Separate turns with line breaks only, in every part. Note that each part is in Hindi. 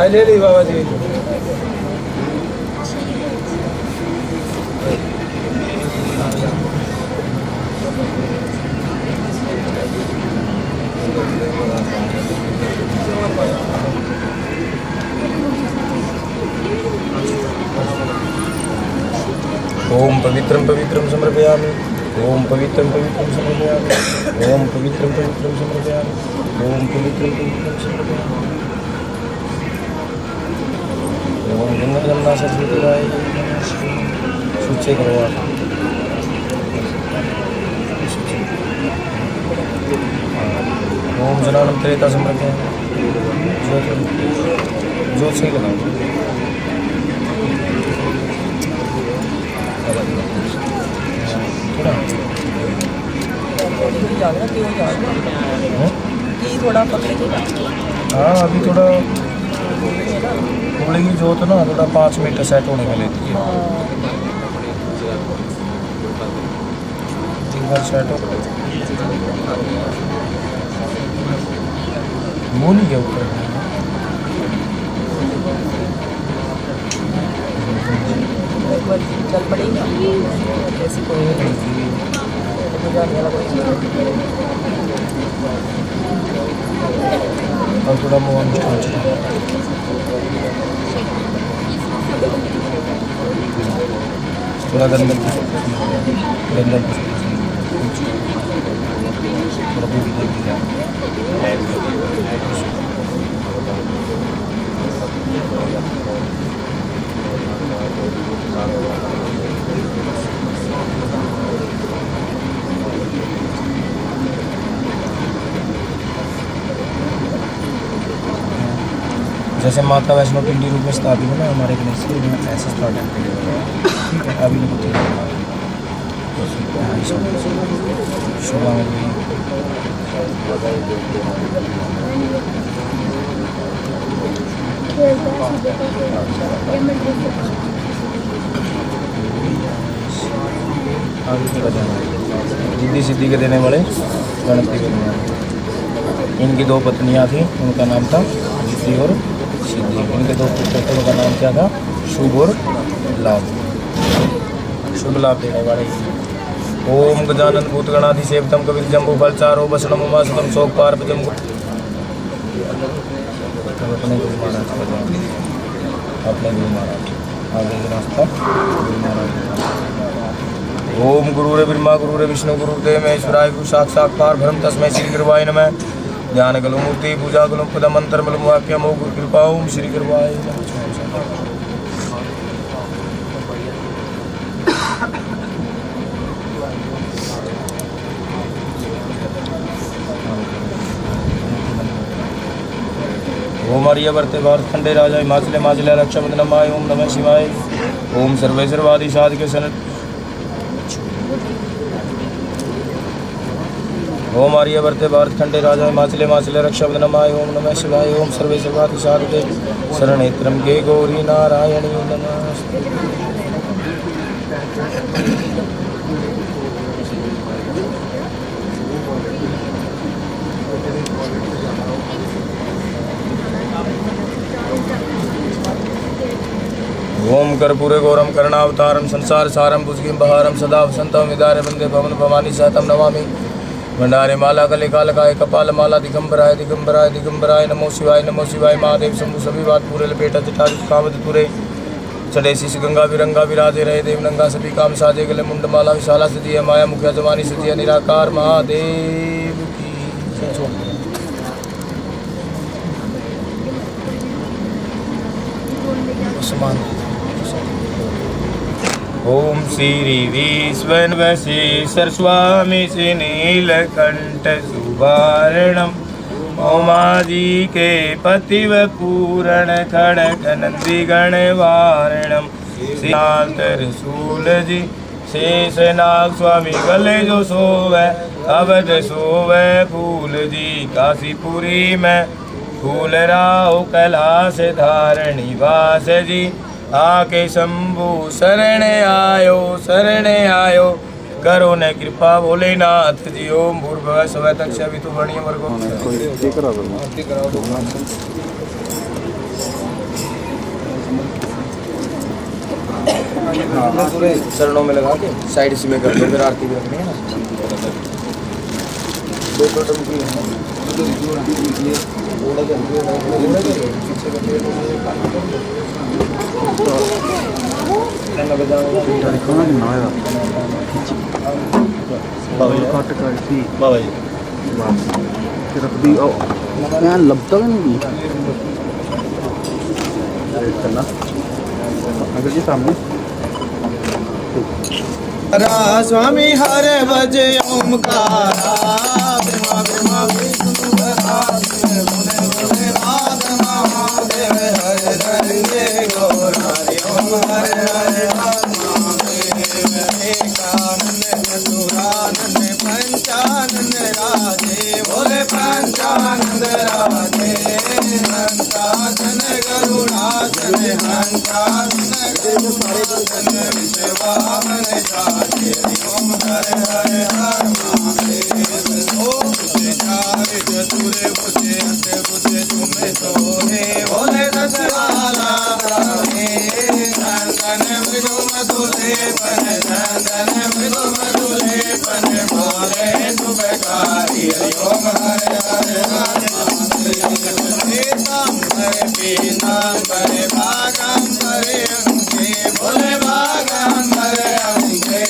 चाय ले ली बाबा जी। ओम पवित्रं पवित्रं समर्पयामि। ओम पवित्रं पवित्रं समर्पयामि। ओम पवित्रं पवित्रं समर्पयामि। ओम पवित्रं पवित्रं समर्पयामि। ओम गंगा जमुना सरस्वती राय सूचे करवा। ओम जनानम त्रेता समर्पयामि। जोत से लगाओ।
थोड़ा पकड़ेगा।
हाँ अभी थोड़ा थोड़ी जोत ना थोड़ा 5 मिनट सेट होने में लेती है। सेट हो वो नहीं गया ऊपर।
चल पड़ेगा जैसे कोई
और थोड़ा मोहन थोड़ा गंदम जैसे माता वैष्णो पिंडी रूप में स्थापित है ना हमारे गणेश में ऐसा स्टार्ट ठीक है। अभी सुबह में रिद्धि सिद्धि के देने वाले गणपति भगवान। इनकी 2 पत्नियां थी, उनका नाम था रिद्धि और सिद्धि। इनके 2 पुत्रों का नाम क्या था? शुभ और लाभ। शुभ लाभ देने वाले। ओम गजानन भूत गणाधि सेवतम कविर जम्बू फलचारो बसनम उमासतम शोक पार्वजम। अपने गुरु महाराज अपने गुरु महाराज आगे रास्ता गुरु महाराज। ओम गुरुरे ब्रह्मा गुरुरे विष्णु गुरुदेव महेश्वराय गुरु साक्षात् पार ब्रह्म तस्मै श्री गुरुवाय नमः। ज्ञान कलु मूर्ति पूजा कलु पद मंत्र मलु वाक्य मो गुरु कृपा। ओम श्री गुरुवाय ओम आर्यवर्ते भारत खंडे राजा हिमाचले माचले रक्षा बंधनमाय। ओम नमः शिवाय। ओम सर्वे सर्वादि साधके सन। ओम आर्यवर्ते भारत खंडे राजा हिमाचले माचले रक्षा बंधनमाय। ओम नमः शिवाय। ओम सर्वे सर्वादि साधके शरणेत्रम के गौरी नारायणी नमस्ते। ओम कर्पूरे गौरम कर्णावतारम संसार सारम भुजगिम बहारम सदा वसंतम विदारे वंदे भवन भवानी सहतम नमामि। भंडारे माला कले कालकाय कपाल माला दिगंबराय दिगंबराय दिगंबराय। नमो शिवाय महादेव शंभु सभी बात पूरे लपेटा जटाजु कामद पूरे। चढ़े शीश गंगा विरंगा विराजे रहे देवनंगा सभी काम साजे गले मुंड माला विशाला सजी है माया मुखिया जवानी सजी है निराकार महादेव की। ओम श्री विश्ववशेश्वर स्वामी श्री नीलकंठ सुवारणम। ओमाजी के पतिव पूरण खड़क नंदी गण वारणम। श्रीनाथ सूल जी शेष नाग स्वामी गले जो सोवे अवध सोवे फूल जी। काशीपुरी में फूल राव कैलाश धारणी वास जी। आके शंभु शरण आयो करो न कृपा भोलेनाथ जी। ओम भूर्भुवः स्वः तत्सवितुर्वरेण्यं भर्गो। चरणों में लगा के साइड से में कर दो, फिर आरती भी रखनी है ना। दो टोटम की
लगता नहीं अगर जी सामने
स्वामी हरे भजे ओमकारा ब्रह्मा ब्रह्मा विष्णु महादेव हरे रंगे गौर हरि ओम हरे हरे महादेव एकानंद चतुरानंद पंचानंद राधे बोले पंचानंद राधे हंसासन गरुड़ासन हंसासन गरुड़ासन विश्वामन जाते ओम हरे हरे हर महादेव ओम चारि चतुरे बुझे अष्ट बुझे तुमे सोहे बोले दशवाला हे नंदन मृगो मधुले पन नंदन मृगो मधुले पन बोले सुबकारी ओम हरे हरे हर महादेव हरे पीनाम हरे भागम हरे अंगे बोले भागम हरे अंगे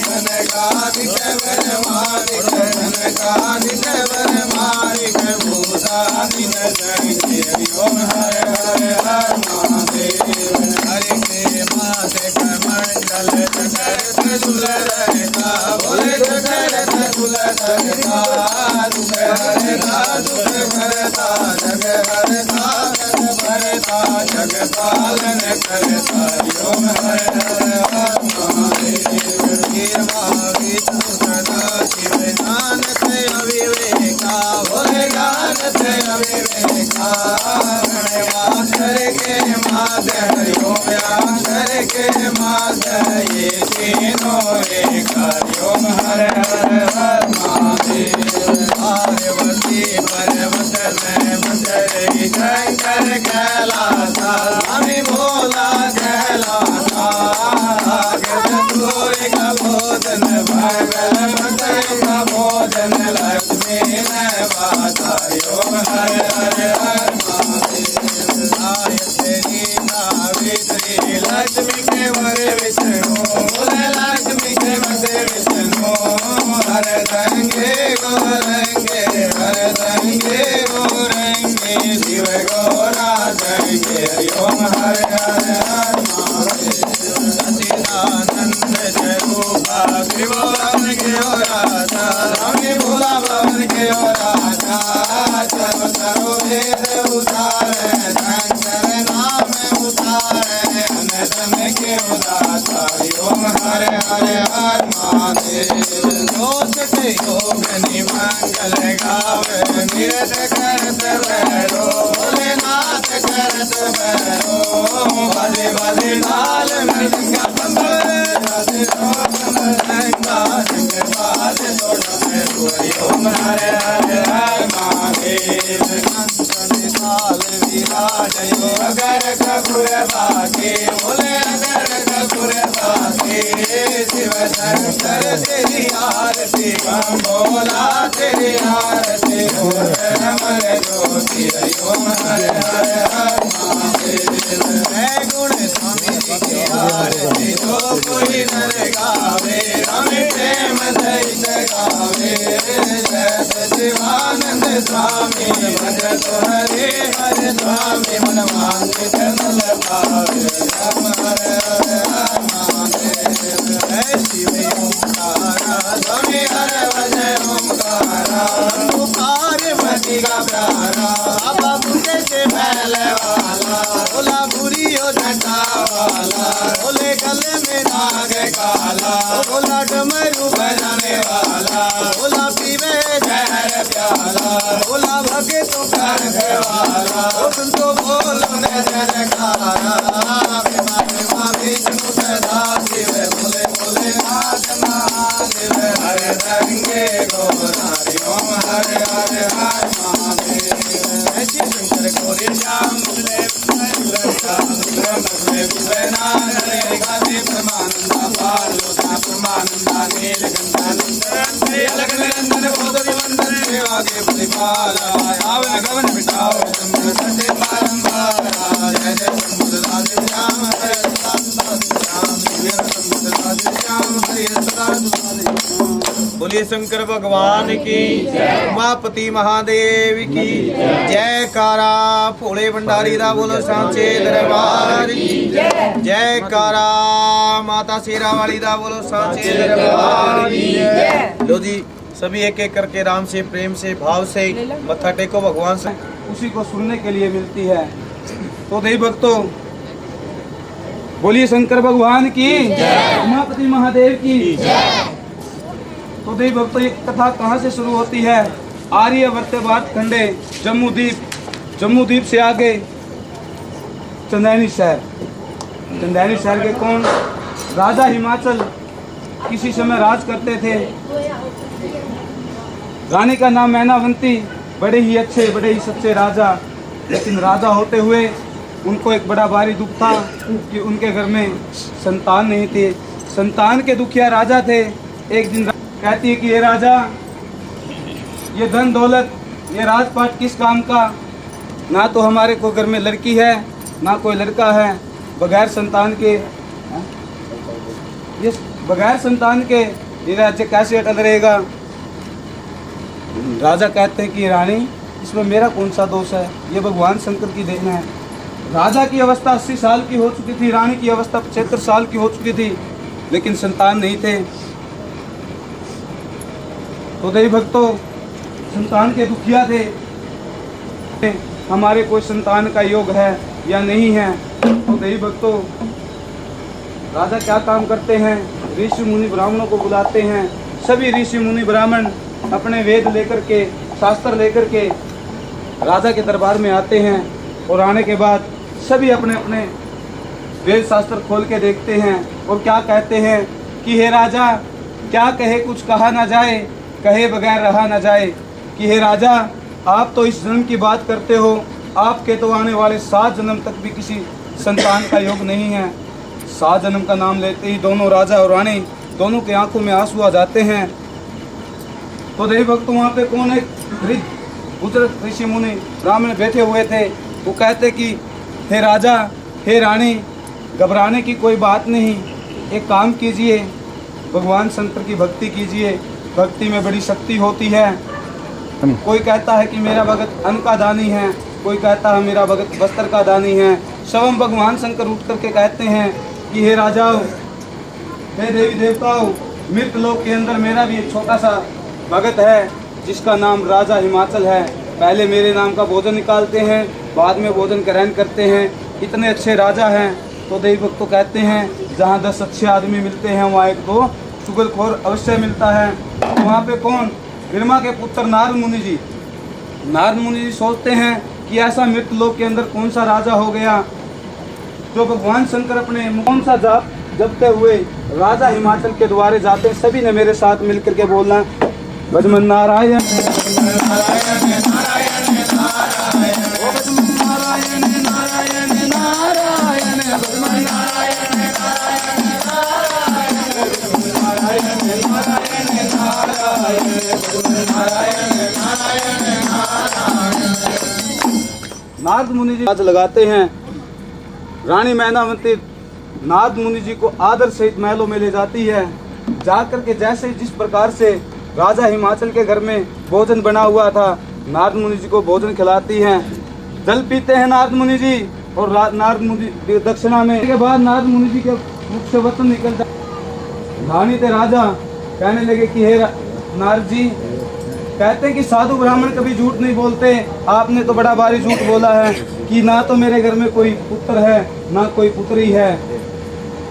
कनकादिक वर मालिक कनकादिक वर मालिक भूषादि जगते ओम हरे हरे हर महादेव हरे के माथे कमंडल जगत दुलरता बोले जगत दुलरता दुख हरता दुख भरता जग हरता जग भरता जग पालन करता ओम हरे हरे हर महादेव गिरवा विष्णु सदा शिव ज्ञानत अविवेका बोले ज्ञानत अविवेका अक्षर के माध्य हरि ओम अक्षर के माध्य ये तीनों एक हरि ओम हरे हरे हर महादेव पार्वती पर्वत में मंजरी शंकर कैलासा स्वामी भोला कैलासा सूर्य का भोजन भगल मंत्र का भोजन लक्ष्मी ने बाता ओम हरे हरे हर महादेव गायत्री नावित्री लक्ष्मी के वर विष्णु बोले लक्ष्मी के मध्य विष्णु हर रंगे गोरंगे हर रंगे गोरंगे शिव गौरा जंगे ओम हरे हरे हर महादेव सचिदानंद स्वरूपा त्रिभुवन के ओ राजा स्वामी भोला भवन के ओ राजा सर्व सर्व वेद उतारे शंकर नाम उतारे अनदन के उदाता ओम हरे हरे हर महादेव दोष के योग निमंगल गावे निरत करत भैरो भोलेनाथ करत भैरो भले भले लाल मृदंग पंबरे राधे राम रंगा रंग बाज तोड़ भैरो ओम हरे हरे हर महादेव कंचन साल विराजयो अगर कपूर बाके बोले अगर कपूर बाके शिव शंकर तेरी आरती हम बोला तेरी आरती अमर ज्योति ओम हरे हरे हर महादेव है गुण स्वामी जी की आरती जो कोई नर गावे रवि प्रेम सहित गावे शिवानंद स्वामी भजत हरे हरे स्वामी मन वांछित फल पावे हम हरे हरे हर महादेव है शिव ओंकारा स्वामी हरे भजय ओंकारा पार्वती का प्यारा बाबा बुझे से पहले वाला बोला बुरी हो झंडा वाला बोले गले में नाग काला बोला डमरू बजाने वाला बोला पीवे जहर प्याला बोला भगे तो कर वाला तुम तो बोलो न जयकारा विष्णु सदा शिव बोले बोले नाथ महादेव हरे रंगे गोरारी ओम हरे हरे हर महादेव शंकर गौरी श्याम बोले नीलकंठानंदन अलग निरंजन भूत विमंदन सेवा के प्रतिपाला आवन गवन मिटाओ शंभु सत्य बारंबार जय जय शंभु राधे श्याम हरे श्याम दिव्य शंभु राधे श्याम हरे सदा बोलिए शंकर भगवान की उमापति महादेव की जयकारा भोले भंडारी दा बोलो सांचे दरबार की जयकारा माता शेरा वाली दा बोलो सांचे दरबार की। लो जी सभी एक एक करके राम से प्रेम से भाव से मत्था टेको भगवान से
उसी को सुनने के लिए मिलती है। तो देवी भक्तों बोलिए शंकर भगवान की उमापति महादेव की। तो देवी भक्तों ये कथा कहाँ से शुरू होती है? आर्यवर्तवाद खंडे जम्मू द्वीप से आगे चंदैनी शहर के कौन राजा हिमाचल किसी समय राज करते थे। रानी का नाम मैनावंती, बड़े ही अच्छे बड़े ही सच्चे राजा। लेकिन राजा होते हुए उनको एक बड़ा भारी दुख था कि उनके घर में संतान नहीं थे। संतान के दुखिया राजा थे। एक दिन कहती है कि ये राजा, ये धन दौलत, ये राजपाट किस काम का? ना तो हमारे को घर में लड़की है ना कोई लड़का है। बगैर संतान के ये राज्य कैसे अटल रहेगा? राजा कहते हैं कि रानी, इसमें मेरा कौन सा दोष है? ये भगवान शंकर की देन है। राजा की अवस्था 80 साल की हो चुकी थी, रानी की अवस्था 75 साल की हो चुकी थी, लेकिन संतान नहीं थे। तो देवी भक्तों संतान के दुखिया थे, हमारे कोई संतान का योग है या नहीं है। तो देवी भक्तों राजा क्या काम करते हैं? ऋषि मुनि ब्राह्मणों को बुलाते हैं। सभी ऋषि मुनि ब्राह्मण अपने वेद लेकर के, शास्त्र लेकर के राजा के दरबार में आते हैं। और आने के बाद सभी अपने अपने वेद शास्त्र खोल के देखते हैं और क्या कहते हैं कि हे राजा, क्या कहे कुछ कहा ना जाए, कहे बगैर रहा ना जाए। कि हे राजा, आप तो इस जन्म की बात करते हो, आपके तो आने वाले 7 जन्म तक भी किसी संतान का योग नहीं है। 7 जन्म का नाम लेते ही दोनों राजा और रानी दोनों के आंखों में आंसू आ जाते हैं। तो देवी भक्त वहाँ पे कौन है? बुजुर्ग ऋषि मुनि ब्राह्मण बैठे हुए थे। वो कहते कि हे राजा, हे रानी, घबराने की कोई बात नहीं, एक काम कीजिए, भगवान शंकर की भक्ति कीजिए। भक्ति में बड़ी शक्ति होती है। कोई कहता है कि मेरा भगत अन्न का दानी है, कोई कहता है मेरा भगत वस्त्र का दानी है। स्वयं भगवान शंकर उठ करके कहते हैं कि हे राजाओं, हे देवी देवताओं, मृत लोक के अंदर मेरा भी एक छोटा सा भगत है जिसका नाम राजा हिमाचल है। पहले मेरे नाम का भोजन निकालते हैं, बाद में भोजन ग्रहण करते हैं। इतने अच्छे राजा हैं। तो देवी भक्त तो कहते हैं जहाँ 10 अच्छे आदमी मिलते हैं वहाँ एक दो चुगलखोर अवश्य मिलता है। तो वहाँ पे कौन? ब्रह्मा के पुत्र नारद मुनि जी। नारद मुनि जी सोचते हैं कि ऐसा मृत लोक के अंदर कौन सा राजा हो गया जो भगवान शंकर अपने कौन सा जाप जपते हुए राजा हिमाचल के द्वारे जाते हैं। सभी ने मेरे साथ मिलकर के बोलना, भजमन नारायण नारद मुनि जी आज लगाते हैं। रानी मैनावती नारद मुनि जी को आदर सहित महलों में ले जाती है। जाकर के जैसे जिस प्रकार से राजा हिमाचल के घर में भोजन बना हुआ था, नारद मुनि जी को भोजन खिलाती हैं। जल पीते हैं नारद मुनि जी और नारद मुनि दक्षिणा में के बाद नारद मुनि जी के मुख से वचन निकलता। धानी थे राजा कहने लगे कि हे नारद जी, कहते हैं कि साधु ब्राह्मण कभी झूठ नहीं बोलते, आपने तो बड़ा भारी झूठ बोला है कि ना तो मेरे घर में कोई पुत्र है ना कोई पुत्री है।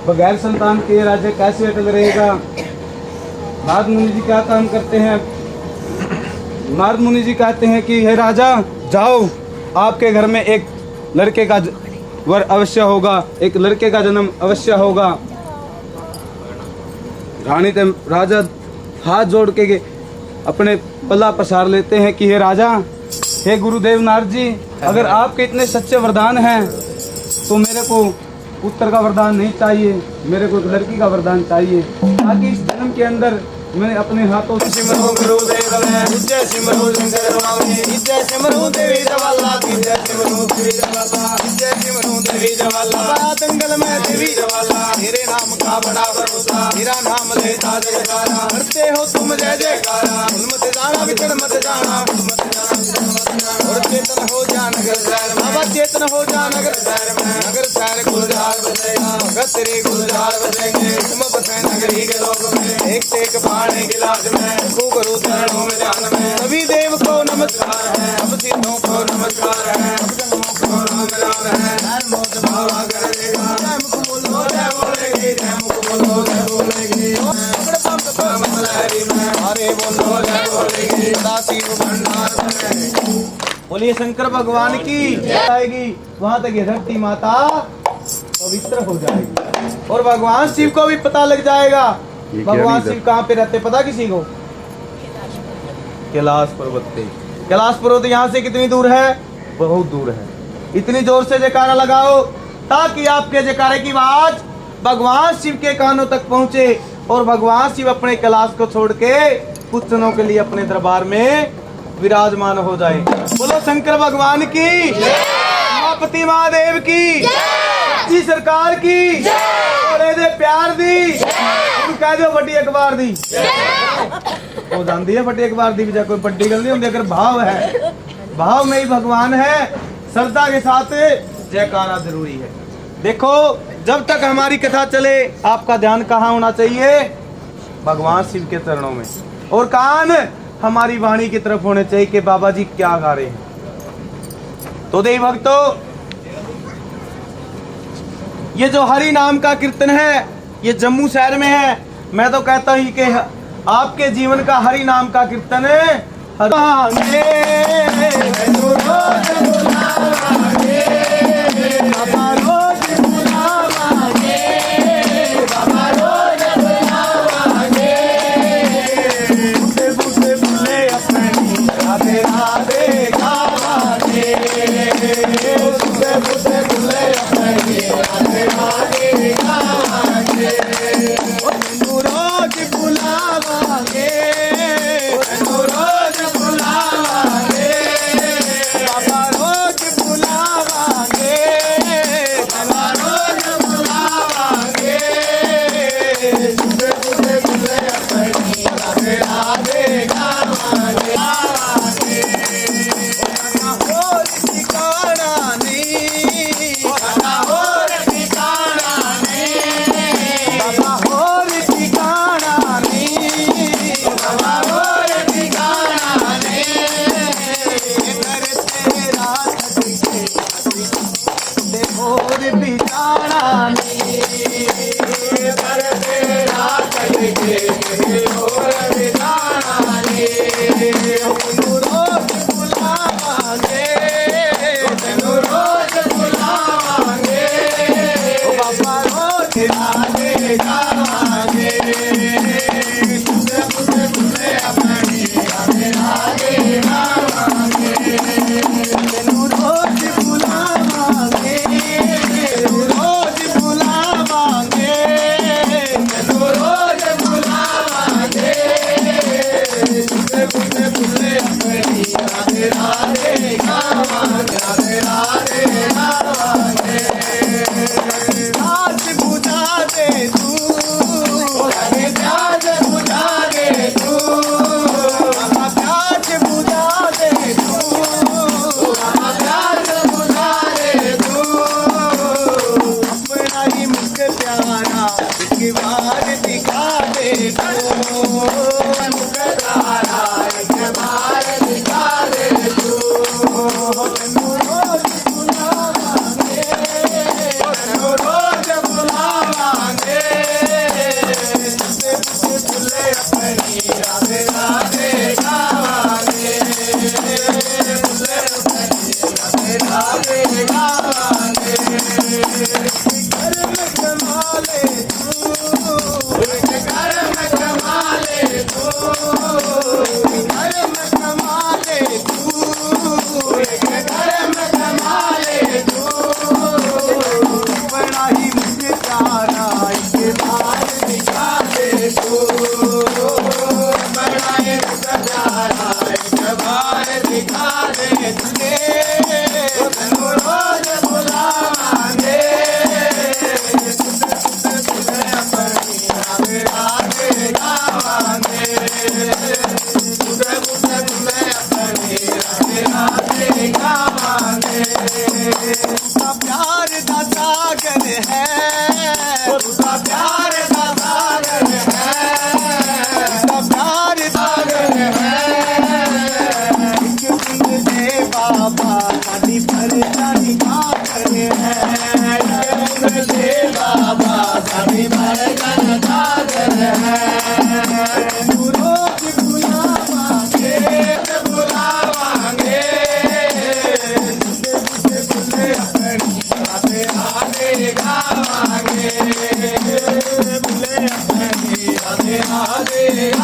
बगैर संतान के राज्य कैसे अटल रहेगा? नारद मुनि जी क्या काम करते हैं? नारद मुनि जी कहते हैं कि हे राजा, जाओ, आपके घर में एक लड़के का वर अवश्य होगा, एक लड़के का जन्म अवश्य होगा। रानी ते राजा हाथ जोड़ के अपने पल्ला पसार लेते हैं कि हे राजा, हे गुरुदेव नारद जी, अगर आपके इतने सच्चे वरदान हैं तो मेरे को पुत्र का वरदान नहीं चाहिए, मेरे को एक लड़की का वरदान चाहिए, ताकि इस जन्म के अंदर मैं अपने हाथों से
सिमरो गुरुदेव मैं विजय सिमरो शंकर स्वामी विजय सिमरो देवी जवाला विजय सिमरो देवी जवाला विजय सिमरो देवी जवाला दंगल में देवी जवाला तेरे नाम का बड़ा भरोसा तेरा नाम लेता जयकारा करते हो तुम जय जयकारा मत जाना विचर मत जाना और चेतन हो जा नगर शहर बाबा चेतन हो जा नगर शहर में नगर शहर गुलजार बसेगा भगत तेरे गुलजार बसेंगे तुम बसे नगरी के लोग में एक से एक पाने के लाज में खूब करो चरणों में ध्यान में सभी देव को नमस्कार है अब सिद्धों को नमस्कार है अब जन्मों को राम है हर मौत भावा कर देगा जय मुख बोलो जय बोलेगी जय मुख बोलो जय बोलेगी हरे बोलो जय बोलेगी दासी भंडार में
बोलिए शंकर भगवान की आएगी, वहां तक ये धरती माता पवित्र हो जाएगी और भगवान शिव को भी पता लग जाएगा भगवान शिव कहाँ पे रहते पता किसी को? कैलाश पर्वत पे। कैलाश पर्वत यहाँ से कितनी दूर है? बहुत दूर है। इतनी जोर से जयकारा लगाओ ताकि आपके जयकारे की आवाज भगवान शिव के कानों तक पहुंचे और भगवान शिव अपने कैलाश को छोड़ के कुछ दिनों के लिए अपने दरबार में विराजमान हो जाए। बोलो शंकर भगवान की, उमापति महादेव की, जी सरकार की, और दे प्यार दी, कह दो बड़ी अखबार दी। वो जानती है बड़ी अखबार दी कोई बड़ी गल नहीं होती, अगर भाव है, भाव में ही भगवान है, श्रद्धा के साथ जयकारा जरूरी है। देखो जब तक हमारी कथा चले आपका ध्यान कहाँ होना चाहिए? भगवान शिव के चरणों में, और कान हमारी वाणी की तरफ होने चाहिए कि बाबा जी क्या गा रहे हैं। तो देवी भक्तों, ये जो हरि नाम का कीर्तन है ये जम्मू शहर में है। मैं तो कहता हूँ कि आपके जीवन का हरि नाम का कीर्तन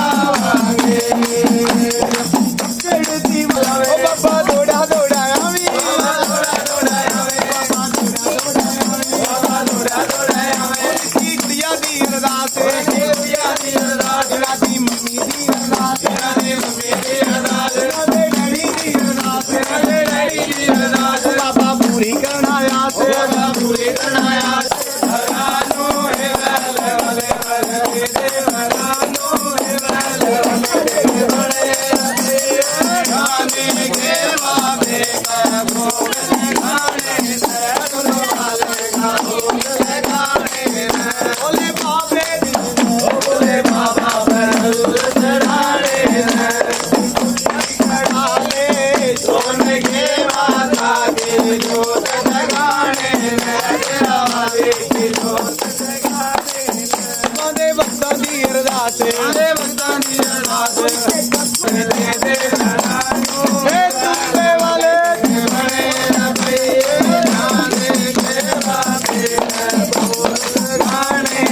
आवांगे चढ़ती बुलावे ओ बाबा दौड़ा दौड़ा आवी बाबा दौड़ा दौड़ा आवे बाबा दौड़ा दौड़ा आवे की गुड़िया दी अरदास की गुड़िया दी अरदास राती मम्मी दी अरदास राती मम्मी दी अरदास राती डैडी दी अरदास राती डैडी दी अरदास बाबा पूरी करना आस बाबा पूरी करना आस भगवानो है वेल वाले वाले दे भगवानो है वेल वाले दे बड़े गाने के बाबे का भोग लगाने से दोनों वाले का भोग लगाने बोले बाबे बोले बाबा बरूर चढ़ाने चढ़ाले सोने के माथा के जोत लगाने तेरा वाले की जोत लगाने माने भक्ता दी अरदास माने भक्ता दी अरदास दे दे भगवानो हे तुझे वाले के बड़े रबे जाने के बाबे भोग लगाने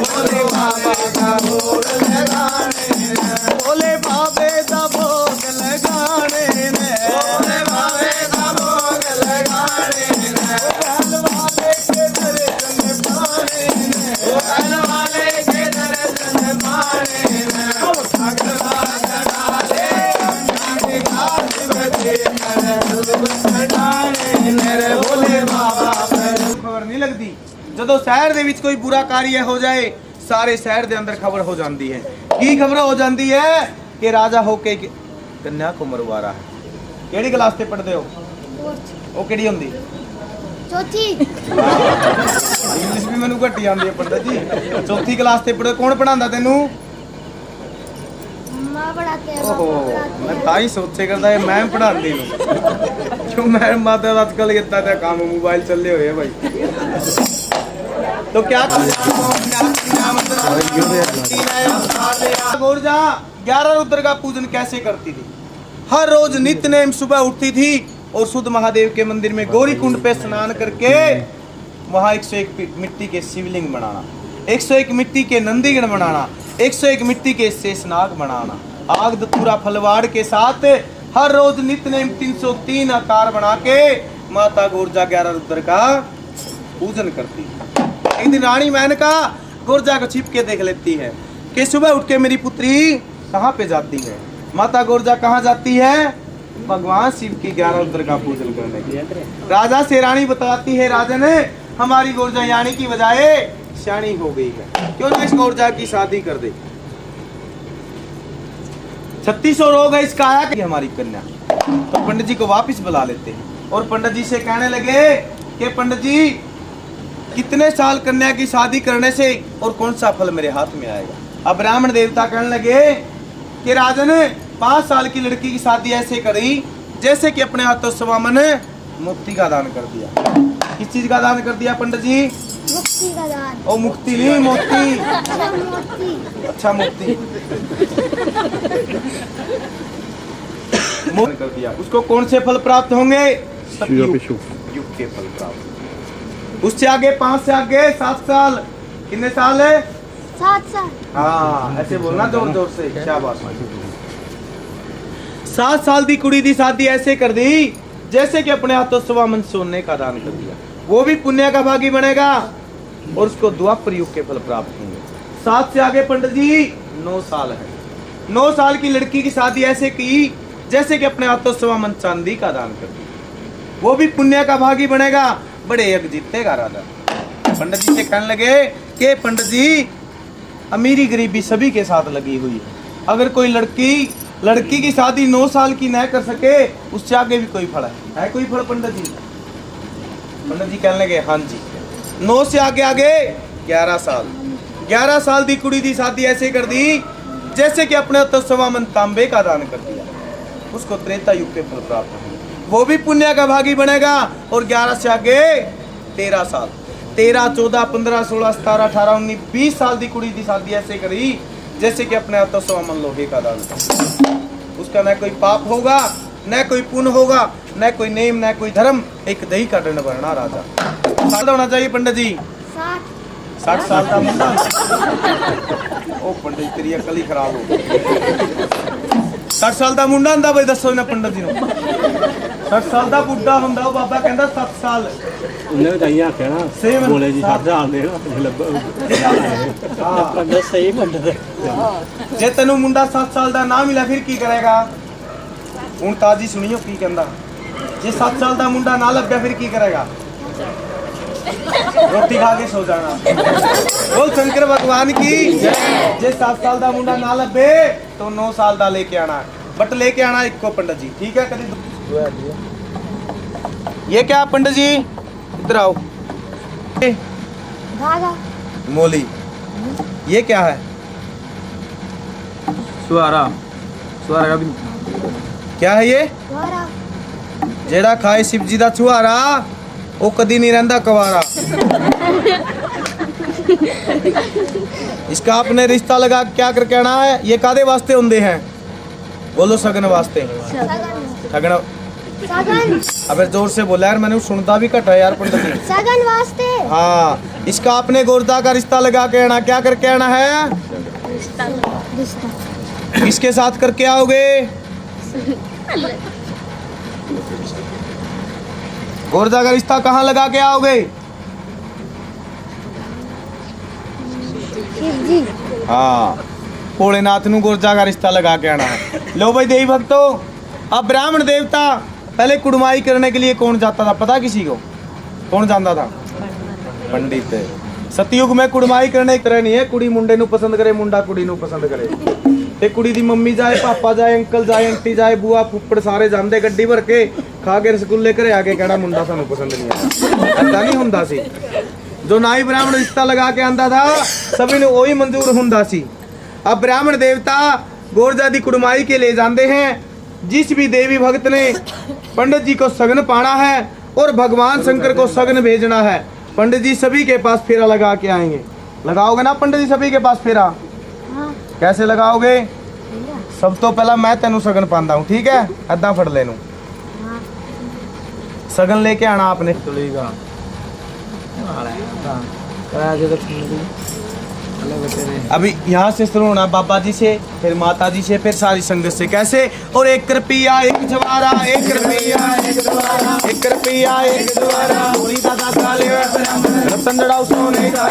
बोले बाबा का भोग लगाने बोले बाबे का भोग लगाने बोले बाबे का भोग लगाने बहन वाले के दर्शन पाने बहन वाले के दर्शन पाने भगवा चढ़ा ले नागे घाट बचे मेरे बोले बाबा
खबर नहीं लगती ਜਦੋਂ ਸ਼ਹਿਰ ਦੇ ਵਿੱਚ ਕੋਈ ਬੁਰਾ ਕਾਰਿਆ ਹੋ ਜਾਏ ਸਾਰੇ ਸ਼ਹਿਰ ਦੇ ਅੰਦਰ ਖਬਰ ਹੋ ਜਾਂਦੀ ਹੈ ਕੀ ਖਬਰ ਹੋ ਜਾਂਦੀ ਹੈ ਕਿ ਰਾਜਾ ਹੋ ਕੇ ਕੰਨਿਆ ਕੋ ਮਰਵਾ ਰਹਾ ਹੈ ਕਿਹੜੀ ਕਲਾਸ ਤੇ ਪੜ੍ਹਦੇ ਹੋ ਉਹ ਕਿਹੜੀ ਹੁੰਦੀ
चौथी
ਇੰਗਲਿਸ਼ ਵੀ ਮੈਨੂੰ ਘੱਟੀ ਆਉਂਦੀ ਹੈ ਪੰਡਤ ਜੀ ਚੌਥੀ ਕਲਾਸ ਤੇ ਪੜ੍ਹੋ ਕੌਣ ਪੜਾਉਂਦਾ ਤੈਨੂੰ
माँ पढ़ाते हैं
ਓਹੋ
पापा पढ़ाते
ਮੈਂ
हैं
ਤਾਂ ਹੀ ਸੋਚੇ ਕਰਦਾ ਇਹ ਮੈਮ ਪੜਾਉਂਦੀ ਨੂੰ ਕਿਉਂ ਮੈਮ ਮਾਤਾ ਦਾ ਅੱਜਕੱਲ ਕਿੱਤਾ ਤੇ ਕੰਮ ਮੋਬਾਈਲ ਚੱਲੇ ਹੋਏ ਆ ਭਾਈ तो क्या गोरजा 11 रुद्र का पूजन कैसे करती थी हर रोज नित्य नेम सुबह उठती थी और शुद्ध महादेव के मंदिर में गौरी कुंड पे स्नान करके वहाँ 101 मिट्टी के शिवलिंग बनाना 101 मिट्टी के नंदीगण बनाना 101 मिट्टी के शेषनाग बनाना आग धतूरा फलवाड़ के साथ हर रोज नित्य नेम 303 आकार बना के माता गोरजा 11 रुद्र का पूजन करती है। एक दिन रानी मेनका गोरजा को छिप के देख लेती है कि सुबह उठ के मेरी पुत्री कहाँ पे जाती है। माता गोरजा कहाँ जाती है भगवान शिव की 11 रुद्र का पूजन करने के लिए। राजा से रानी बताती है राजन हमारी गोरजा यानी की बजाय श्याणी हो गई है क्यों ना इस गोरजा की शादी कर दे 3600 रोग है इसका आया कि हमारी कन्या। तो पंडित जी को वापस बुला लेते हैं और पंडित जी से कहने लगे कि पंडित जी कितने साल कन्या की शादी करने से और कौन सा फल मेरे हाथ में आएगा। अब ब्राह्मण देवता कहने लगे कि राजन 5 साल की लड़की की शादी ऐसे करी जैसे कि अपने हाथों स्वामन मुक्ति का दान कर दिया। किस चीज का दान कर दिया पंडित जी
मुक्ति का दान
ओ मुक्ति नहीं मोती
अच्छा मोती
अच्छा मुक्ति कर दिया। उसको कौन से फल प्राप्त होंगे युग के फल प्राप्त। उससे आगे 5 से आगे 7 साल कितने साल है
7 साल
हाँ ऐसे बोलना जोर जोर से शाबाश 7 साल दी कुड़ी दी शादी ऐसे कर दी जैसे कि अपने हाथों सवा मन सोने का दान कर दिया। वो भी पुण्य का भागी बनेगा और उसको द्वापर युग के फल प्राप्त होंगे। 7 से आगे पंडित जी 9 साल है 9 साल की लड़की की शादी ऐसे की जैसे कि अपने हाथों सवा मन चांदी का दान कर दिया। वो भी पुण्य का भागी बनेगा बड़े यज्ञ जीतेगा राजा। पंडित जी से कहने लगे कि पंडित जी अमीरी गरीबी सभी के साथ लगी हुई है अगर कोई लड़की की शादी 9 साल की न कर सके उससे आगे भी कोई फल है कोई फल पंडित जी। पंडित जी कहने लगे हाँ जी 9 से आगे 11 साल दी कुड़ी दी शादी ऐसे कर दी जैसे कि अपने तो सवा मन तांबे का दान कर दिया। उसको त्रेता युग के फल प्राप्त होंगे वो भी पुण्य का भागी बनेगा। और 11 से आगे 13 साल 13, 14, 15, 16, 17, 18, 19, 20 साल दी कुड़ी दी शादी ऐसे करी जैसे कि अपने हाथों सवा मन लोहे का दान कर। उसका न कोई पाप होगा न कोई पुण्य होगा न कोई नेम न कोई धर्म एक दही का दंड भरना राजा। साल होना चाहिए पंडित जी
60
60 साल का मुंडा ओ पंडित तेरी अकल ही खराब हो गई 60 साल ਦਾ ਮੁੰਡਾ ਹੁੰਦਾ ਬਈ ਦੱਸੋ ਇਹਨਾਂ ਪੰਡਤ ਜੀ ਨੂੰ 60 ਸਾਲ ਦਾ ਬੁੱਢਾ ਹੁੰਦਾ ਉਹ ਬਾਬਾ ਕਹਿੰਦਾ 7 ਸਾਲ
ਉਹਨੇ ਤਾਂ ਆਖਿਆ ਨਾ
ਸੇਮ
ਬੋਲੇ ਜੀ 60 ਸਾਲ ਦੇ ਪੰਡਤ ਸਹੀ ਪੰਡਤ
ਜੇ ਤੈਨੂੰ ਮੁੰਡਾ 7 ਸਾਲ ਦਾ ਨਾ ਮਿਲਿਆ ਫਿਰ ਕੀ ਕਰੇਗਾ ਹੁਣ ਤਾਜੀ ਸੁਣੀਓ ਕੀ ਕਹਿੰਦਾ ਜੇ 7 ਸਾਲ ਦਾ ਮੁੰਡਾ ਨਾ ਲੱਭਿਆ ਫਿਰ ਕੀ ਕਰੇਗਾ रोटी खा के सो जाना बोल शंकर भगवान की जे 7 साल दा मुंडा ना लभे तो 9 साल दा लेके आना बट लेके आना इको पंडित जी ठीक है कभी ये क्या पंडित जी इधर आओ
धागा
मोली ये क्या है
सुहारा सुहारा का भी
क्या है ये
द्वारा
जेड़ा खाए शिव जी दा छुहारा वो कदी नहीं रहता कवारा इसका आपने रिश्ता लगा क्या कर कहना है ये कादे वास्ते होंगे हैं बोलो सगन वास्ते सगन
सगन
अबे जोर से बोला यार मैंने सुनता भी घटा यार पंडित जी
सगन वास्ते
हाँ इसका आपने गोरदा का रिश्ता लगा के आना क्या करके आना है
रिश्ता
किसके साथ करके आओगे गोरदा का रिश्ता कहाँ लगा के आओगे
शिव जी
हाँ भोलेनाथ नु गोरजा का रिश्ता लगा के आना है लो भाई देवी भक्तों अब ब्राह्मण देवता पहले कुड़माई करने के लिए कौन जाता था पता किसी को कौन जानता था पंडित सतयुग में कुड़माई करने की तरह नहीं है कुड़ी मुंडे नु पसंद करे मुंडा कुड़ी नु पसंद करे ते कुड़ी दी मम्मी जाए पापा जाए अंकल जाए आंटी जाए बुआ फुੱਫੜ सारे जांदे गड्डी भर के खा के रसगुल्ले घरे आके कहना मुंडा सानू पसंद नहीं आया ऐसा नहीं हुंदा सी जो नाई ब्राह्मण रिश्ता लगा के आंदा था सभी ने वही मंजूर हुंदा सी अब ब्राह्मण देवता गोरजा दी कुड़माई के ले जाते हैं जिस भी देवी भक्त ने पंडित जी को सगन पाना है और भगवान शंकर को सगन भेजना है पंडित जी सभी के पास फेरा लगा के आएंगे लगाओगे ना पंडित जी सभी के पास फेरा
हाँ
कैसे लगाओगे सब तो पहला मैं तेनू सगन पांदा हूँ ठीक है अद्दा फड़ लेनू
हाँ
सगन लेके आना आपने
चलेगा
अभी यहाँ से शुरू होना बाबा जी से फिर माता जी से फिर सारी संगत से कैसे और 1 रुपया 1 जवारा 1 रुपया 1 जवारा 1 रुपया 1 जवारा पूरी दादा का ले रतन जड़ाओ सोने का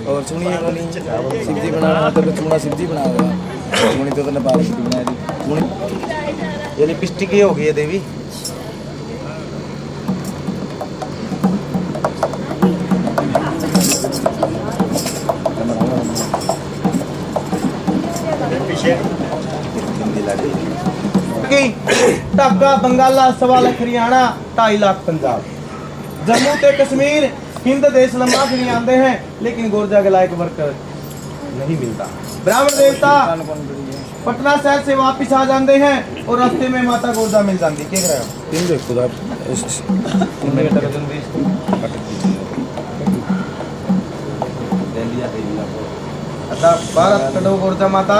और सुनिए सब्जी बनाना तो चूना सब्जी बनाओगा चूनी तो नेपाल की बनाई
ये लिपस्टिक ही होगी ये देवी ढाका बंगाला 1.25 लाख हरियाणा 2.5 लाख पंजाब जम्मू ते कश्मीर हिंद देश लंबा फिर आते हैं लेकिन गोरजा के लायक वर्कर नहीं मिलता ब्राह्मण देवता पटना शहर से वापिस आ जाते हैं और रास्ते में माता गोरजा मिल जाती क्या कर रहे हो भारत करो गोरजा माता।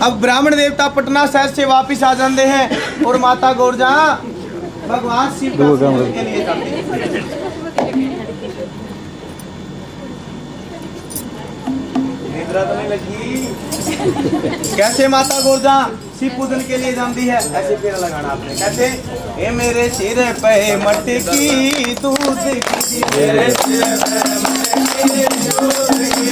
अब ब्राह्मण देवता पटना शहर से वापिस आ जाते हैं और माता गोरजा भगवान शिव का पूजन के लिए जाते हैं। निद्रा तो नहीं लगी? कैसे माता गोरजा शिव पूजन के लिए जाती है? ऐसे फेरा लगाना आपने। कैसे? ए मेरे सिर पे मटकी दूध की, मेरे सिर पे मटकी दूध की,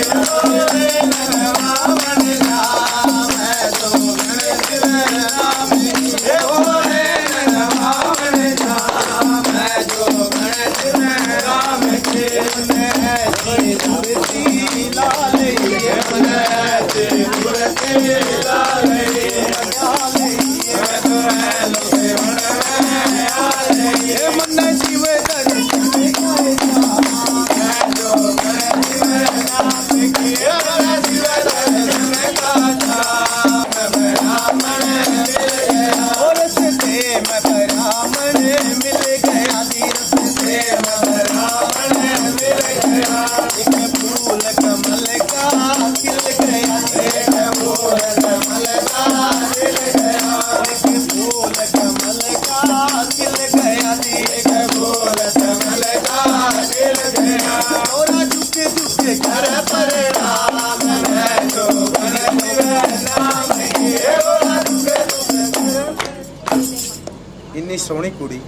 इन्नी सोहनी कुड़ी।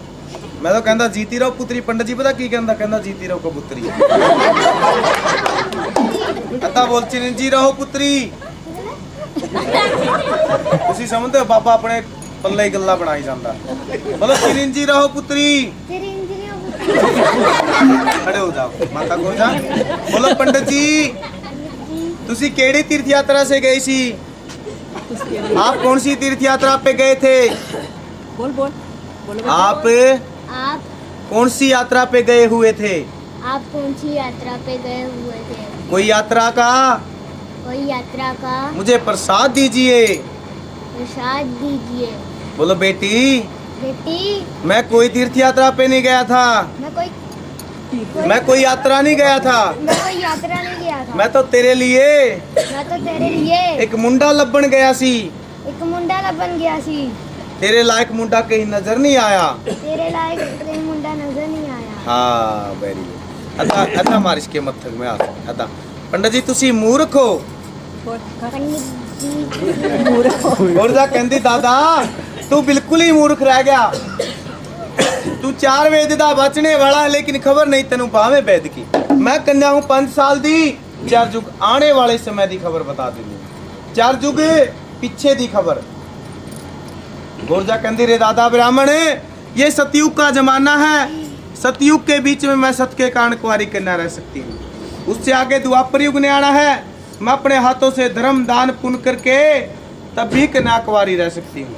मैं तो कहता जीती रहो पुत्री। पंडित जी पता की कहता? कहता जीती रहो कबूतरी। कहता बोल चिरंजी रहो पुत्री। तुसी समझते हो बाबा अपने पल्ले ही गल्ला बनाई जाता। बोलो चिरंजी रहो पुत्री। खड़े हो जाओ माता गोरजा। बोलो पंडित जी तुसी केड़ी तीर्थ यात्रा से गई सी? आप कौन सी तीर्थ यात्रा पे गए थे?
बोल बोल बोलो।
आप कौन सी यात्रा पे गए हुए थे?
आप कौन सी यात्रा पे गए हुए थे?
कोई यात्रा का मुझे प्रसाद दीजिए।
प्रसाद दीजिए।
बोलो बेटी
बेटी
मैं कोई तीर्थ यात्रा पे नहीं गया था। मैं कोई यात्रा नहीं गया था। मैं तो तेरे लिए एक मुंडा लब्बन गया सी। तेरे लायक मुंडा कहीं नजर नहीं आया। हाँ वेरी गुड। अदा अदा मारिश के मत्थक में आ अदा। पंडित जी तुसी मूर्ख हो। गोरजा कहंदी दादा तू बिल्कुल ही मूर्ख रह गया। तू 4 वेद दा बचने वाला है लेकिन खबर नहीं तेनू भावे वेद की। मैं कन्या हूँ 5 साल दी। 4 युग आने वाले समय दी खबर बता देनी। 4 युग पीछे दी खबर। गोरजा कहंदी रे दादा ब्राह्मण ये सतयुग का जमाना है। सतयुग के बीच में मैं सत के कारण कुंवारी कन्या रह सकती हूँ। उससे आगे द्वापर युग ने आना है। मैं अपने हाथों से धर्म दान पुण्य करके तब भी कन्या कुंवारी रह सकती हूँ।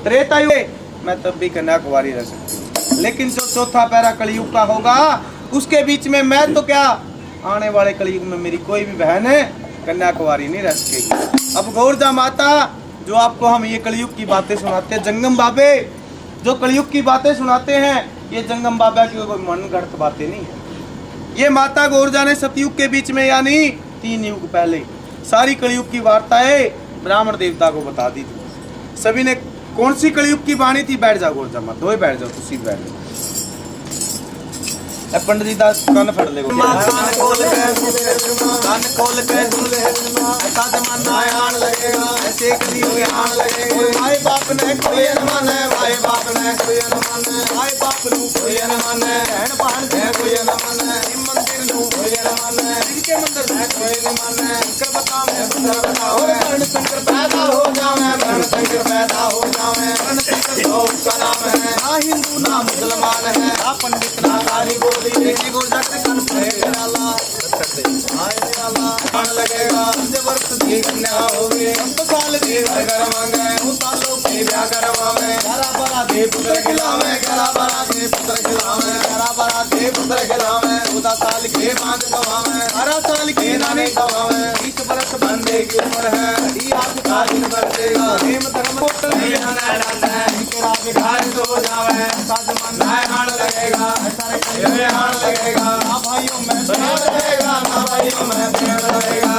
त्रेता युग मैं तब भी कन्या कुंवारी रह सकती हूँ। लेकिन जो चौथा पैरा कलयुग का होगा उसके बीच में मैं तो क्या आने वाले कलयुग में मेरी कोई भी बहन है कन्या कुंवारी नहीं रह सकेगी। अब गोरजा माता जो आपको हम ये कलयुग की बातें सुनाते हैं जंगम बाबे जो कलयुग की बातें सुनाते हैं ये जंगम बाबा की कोई मन गढ़त बातें नहीं है। ये माता गोरजा ने सतयुग के बीच में यानी 3 युग पहले सारी कलयुग की वार्ताएं ब्राह्मण देवता को बता दी थी। सभी ने कौन सी कलयुग की वाणी थी? बैठ जाओ गोरजा मत दो बैठ जाओ तुसी बैठ जाओ। पंडित जी दा कान फड़ ले कान खोल के साथ मन आन लगेगा ऐसे कभी हो आन लगेगा। भाई बाप ने कोई न माने भाई बाप ने कोई न माने भाई बाप नु कोई न माने बहन बहन से कोई न माने मंदिर नु कोई न माने इनके मंदिर में कोई न माने कर बता मैं बता और वर्ण शंकर पैदा हो जावे वर्ण शंकर पैदा हो जावे वर्ण शंकर तो उसका नाम है। ना हिंदू ना मुसलमान है ना पंडित ना कारी बोली देखी गोरजा के कान पे डाला आए वाला कान लगेगा। वर्ष की कन्या होगी हम तो साल की घर मांगे उतालो की ब्याह करवावे गला बड़ा दे पुत्र खिलावे गला बड़ा दे पुत्र खिलावे गला बड़ा दे पुत्र खिलावे उदा साल के बांध गवावे 12 साल के नाने गवावे 20 वर्ष बंदे की उम्र है ई आज का दिन बरसेगा प्रेम धर्म होटल में आना रहता है इनके राज घाट हो जावे साथ मन है हाल लगे
लगेगा, ये आण लगेगा, ना भाइयों में प्रेम लगेगा, ना भाइयों में प्रेम लगेगा।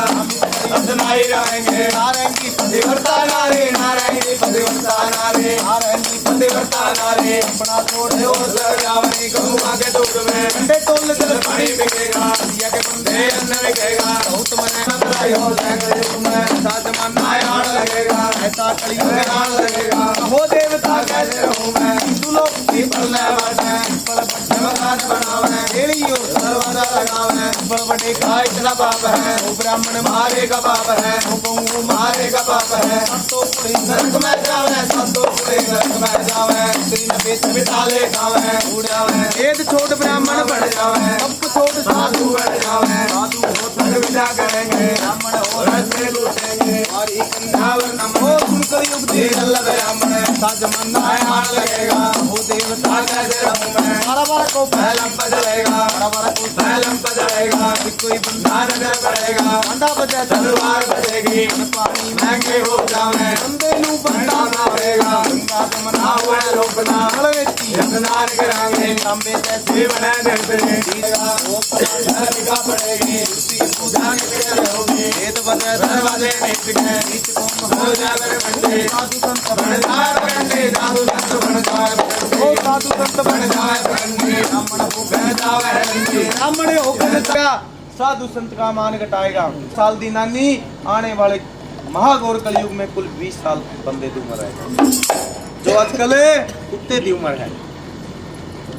अपनाई रहेंगे नारंगी पतिव्रता नारी, नारंगी पतिव्रता नारी, नारंगी पतिव्रता नारी। अपना छोड़े हो सर जावनी गंगा के दूध में ठंडे टोल जल पानी बिकेगा, दिया के बंदे अन्न बिकेगा। बहुत मने नंदराई हो जाएगा तुम्हें साथ मन आण लगेगा, ऐसा कलियुग में आण लगेगा। हो देवता कैसे रहूं मैं, तू लोग की पलने वाले पल पट्टे मकान बनावे, एड़ी और दरवाजा लगावे। बड़ बड़े का इतना बाप है, वो ब्राह्मण मारे का बाप है, वो गऊ मारे का बाप है। संतो पुरी नरक में जावे, संतो पुरी नरक में जावे। तेरी नबेच बिताले खावे उड़ावे, वेद छोड़ ब्राह्मण बढ़ जावे, अब छोड़ साधु बढ़ जावे। साधु हो धन विदा करेंगे, ब्राह्मण हो रस्ते लूटेंगे। और एक कंधावर नमो सुनकर युग दे अल्लाह ब्राह्मण साज मन आण लगेगा। वो देवता कैसे रहूं मैं, बार को पहलम बदलेगा, बार को पहलम बदलेगा। कोई बंदा नजर पड़ेगा, बंदा बजे तलवार बजेगी। पानी महंगे हो जावे, बंदे नू बंदा मारेगा। गंगा जमुना हुआ रोकना बलवेती रंगदार करांगे, तांबे जैसे बना देते दीगा। वो पत्थर दिखा पड़ेगी, उसकी पूजा के रहोगे। वेद बजे दरवाजे नीच गए, नीच को हो जावे बंदे। साधु संत बन जाए बंदे, साधु संत बन जाए बंदे, ओ साधु संत बन जाए बंदे। ब्राह्मण को बह जावे बंदे, ब्राह्मण होकर जाएगा, साधु संत का मान घटाएगा। साल दी नानी आने वाले महाघोर कलयुग में कुल 20 साल बंदे की उम्र है। जो आजकल कुत्ते की उम्र है,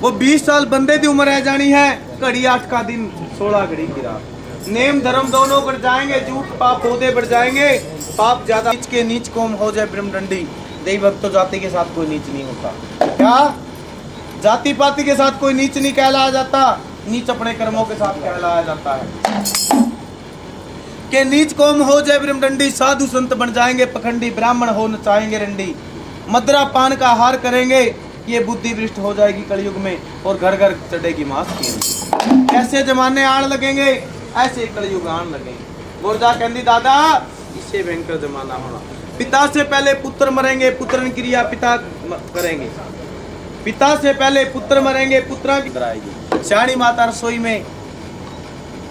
वो 20 साल बंदे की उम्र है जानी है। घड़ी 8 का दिन 16 घड़ी की रात। नेम धर्म दोनों बढ़ जाएंगे, झूठ पाप होते बढ़ जाएंगे। पाप ज्यादा नीच के नीच कौम हो जाए ब्रह्मडंडी। देवी भक्तों जाति के साथ कोई नीच नहीं होता। क्या जाति पाति के साथ कोई नीच नहीं कहलाया जाता, नीच अपने कर्मों के साथ कहलाया जाता है। के नीच कौम हो जाए ब्रह्मडंडी, साधु संत बन जाएंगे पखंडी, ब्राह्मण हो नचाएंगे रंडी। मदरा पान का हार करेंगे, ये बुद्धि भ्रष्ट हो जाएगी कलयुग में, और घर घर चढ़ेगी मांस की। ऐसे जमाने आण लगेंगे, ऐसे कलयुग आण लगेंगे। गुरजा कहती दादा इससे भयंकर जमाना होना। पिता से पहले पुत्र मरेंगे, पुत्र क्रिया पिता करेंगे। पिता से पहले पुत्र मरेंगे, पुत्रा की आएगी। श्याणी माता रसोई में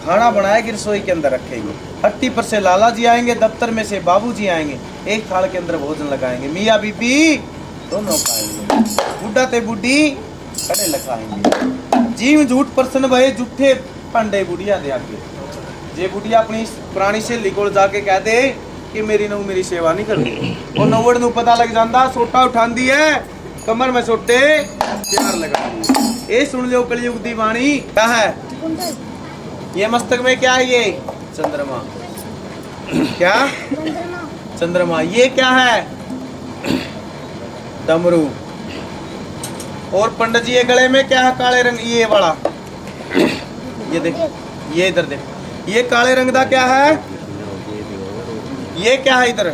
खाना बनाएगी, रसोई के अंदर रखेगी। हट्टी पर से लाला जी आएंगे, दफ्तर में से बाबू जी आएंगे, एक थाल के अंदर भोजन लगाएंगे। मियाँ बीबी दोनों खाएंगे, बुढ़ा ते बुढ़ी खड़े लगाएंगे। जीव झूठ प्रसन्न भये, झूठे पंडे बुढ़िया दे आगे। जे बुढ़िया अपनी पुरानी सहेली को जाके कह दे कि मेरी नू मेरी सेवा नहीं करती, वो नौवड़ नू पता लग जाता, सोटा उठांदी है, कमर में सोटे प्यार लगा दी। ये सुन लो कलयुग दी वाणी क्या है। ये मस्तक में क्या है, ये चंद्रमा। क्या चंद्रमा। ये क्या है, डमरू। और पंडित जी ये गले में क्या है, काले रंग ये वाला। ये देख, ये इधर देख, ये काले रंग का क्या है, ये क्या है इधर।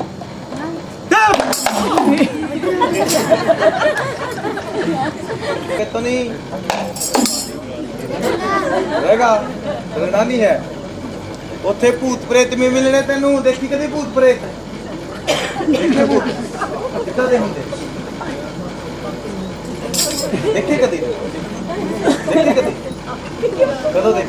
तो नहीं रहेगा, नानी है उथे भूत प्रेत में मिलने तेनू। देखी कदी भूत प्रेत देखे, भूत कितना दे होंगे देखे कदी, देखे कदी कदों देख।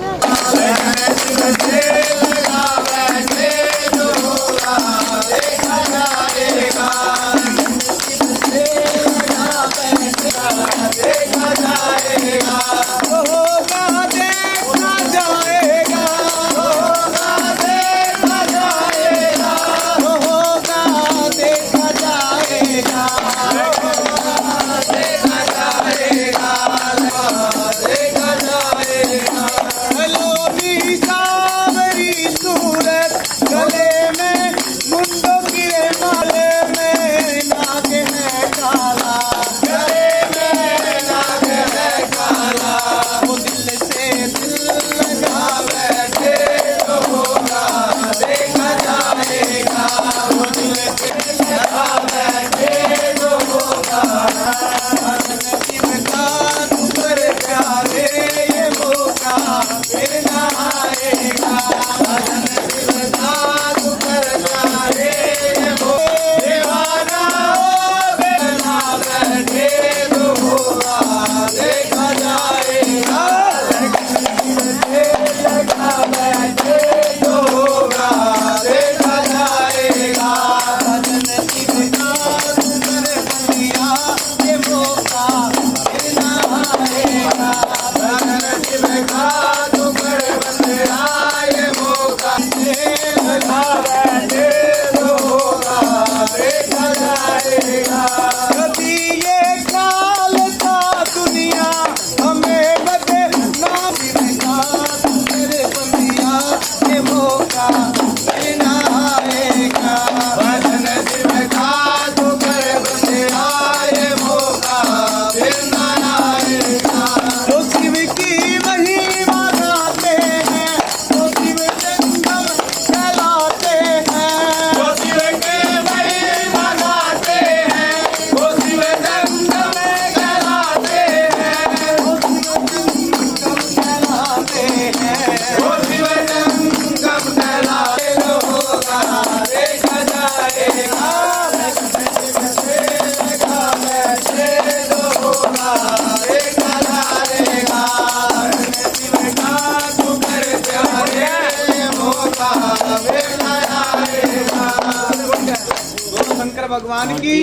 बोलो शंकर भगवान की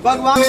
भगवान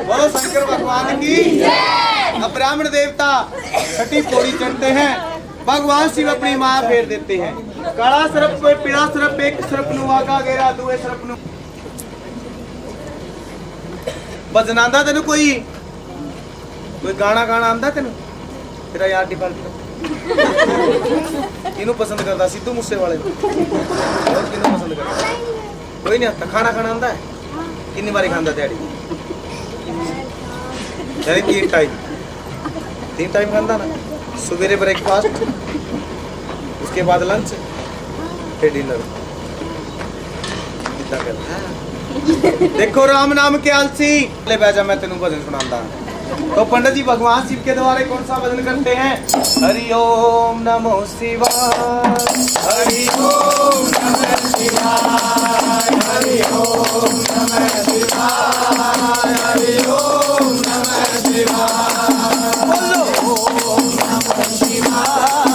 बोलो शंकर भगवान की। अब ब्राह्मण देवता छठी पौड़ी चढ़ते हैं। भगवान शिव अपनी मां फेर देते हैं। काला सरप कोई पीला सरप एक सरप नु आगा गेरा दूए सरप नु भजन आंदा तेन कोई गाना गाना आंदा तेन तेरा यार डिफॉल्ट किनू पसंद करता सिद्धू मूसे वाले किनू पसंद करता कोई नहीं आता। खाना खाना आंदा है कितनी बारी खांदा दिहाड़ी यानी तीन टाइम खांदा ना। सवेरे ब्रेकफास्ट उसके बाद लंच फिर डिनर। देखो राम नाम के आलसी ले बैजा मैं तेनू भजन सुनाता। तो पंडित जी भगवान शिव के द्वारे कौन सा भजन करते हैं? हरि ओम नमो शिवाय, हरि ओम नमः शिवाय, हरि ओम नमः शिवाय, हरि ओम नमः शिवाय। बोलो ओम नमः शिवाय,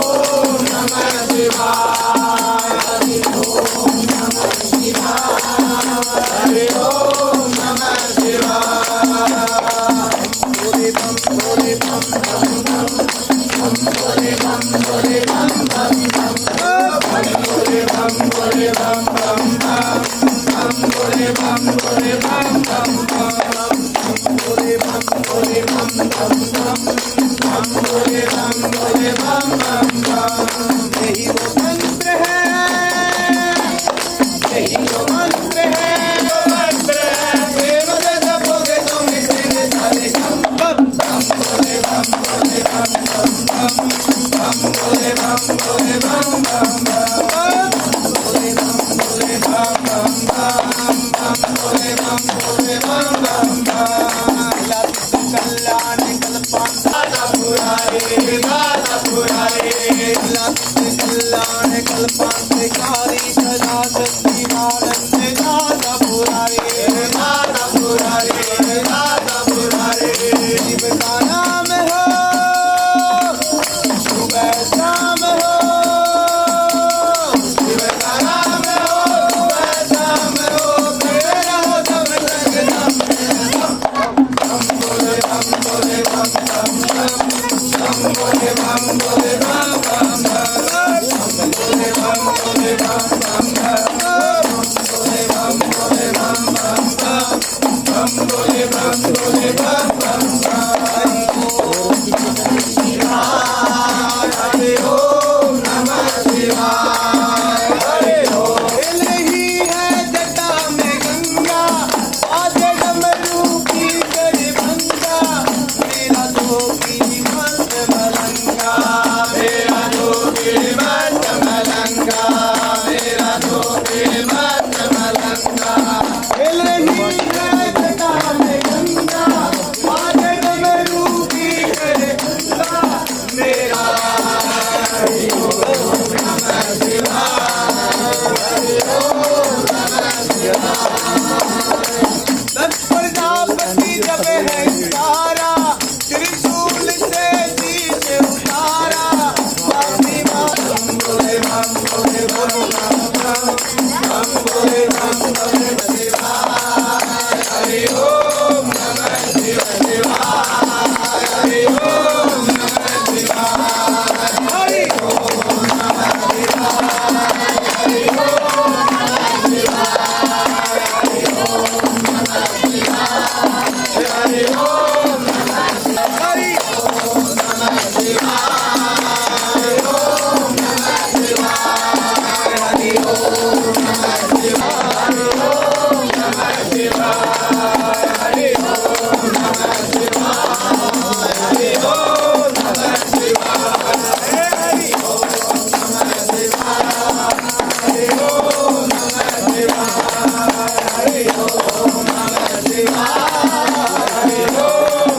ओम नमः शिवाय, हरि ओम नमः शिवाय, हरि ओम नमः शिवाय। यही वो मंत्र है, यही वो मंत्र है, मंत्र है प्रेम से जपोगे तो मिटेंगे सारे गम। बम भोले बम भोले बम बम बम बम भोले बम भोले बम बम बम भोले बम भोले बम बम बम बम भोले बम भोले बम बम बम। कल्याण कल्पांता पुरारे गाता पुरारे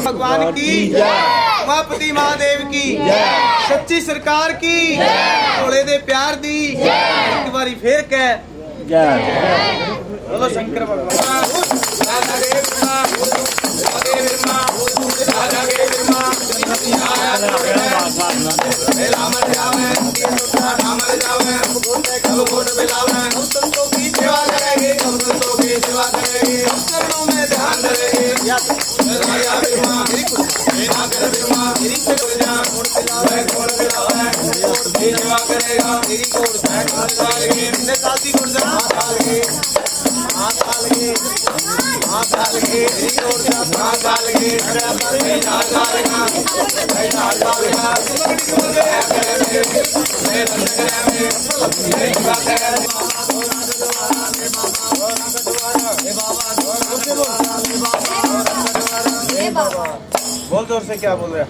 भगवान की उमापति महादेव की सच्ची सरकार की भोले दे प्यार दी एक बारी फिर कह बोलो शंकर भगवान बोल जोर से, क्या बोल रहा है?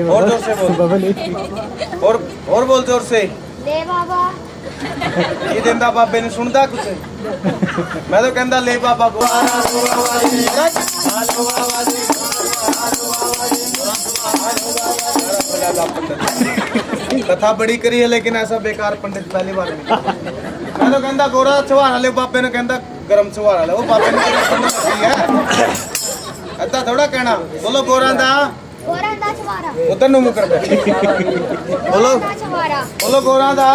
और जोर से बोल, और बोल जोर से।
ले बाबा
ये देंदा बाबे ने सुनता कुछ? मैं तो कहता ले बाबा को। कथा बड़ी करी है लेकिन ऐसा बेकार पंडित पहली बार मिला। मैं तो कहता गोरा छुहारा ले, बाबे ने कहता गरम छुहारा ले। वो बाबे ने है ऐसा थोड़ा कहना। बोलो गोरा दा
छवारा
उधर नु मुकर बैठ। बोलो
छवारा
बोलो गोरा दा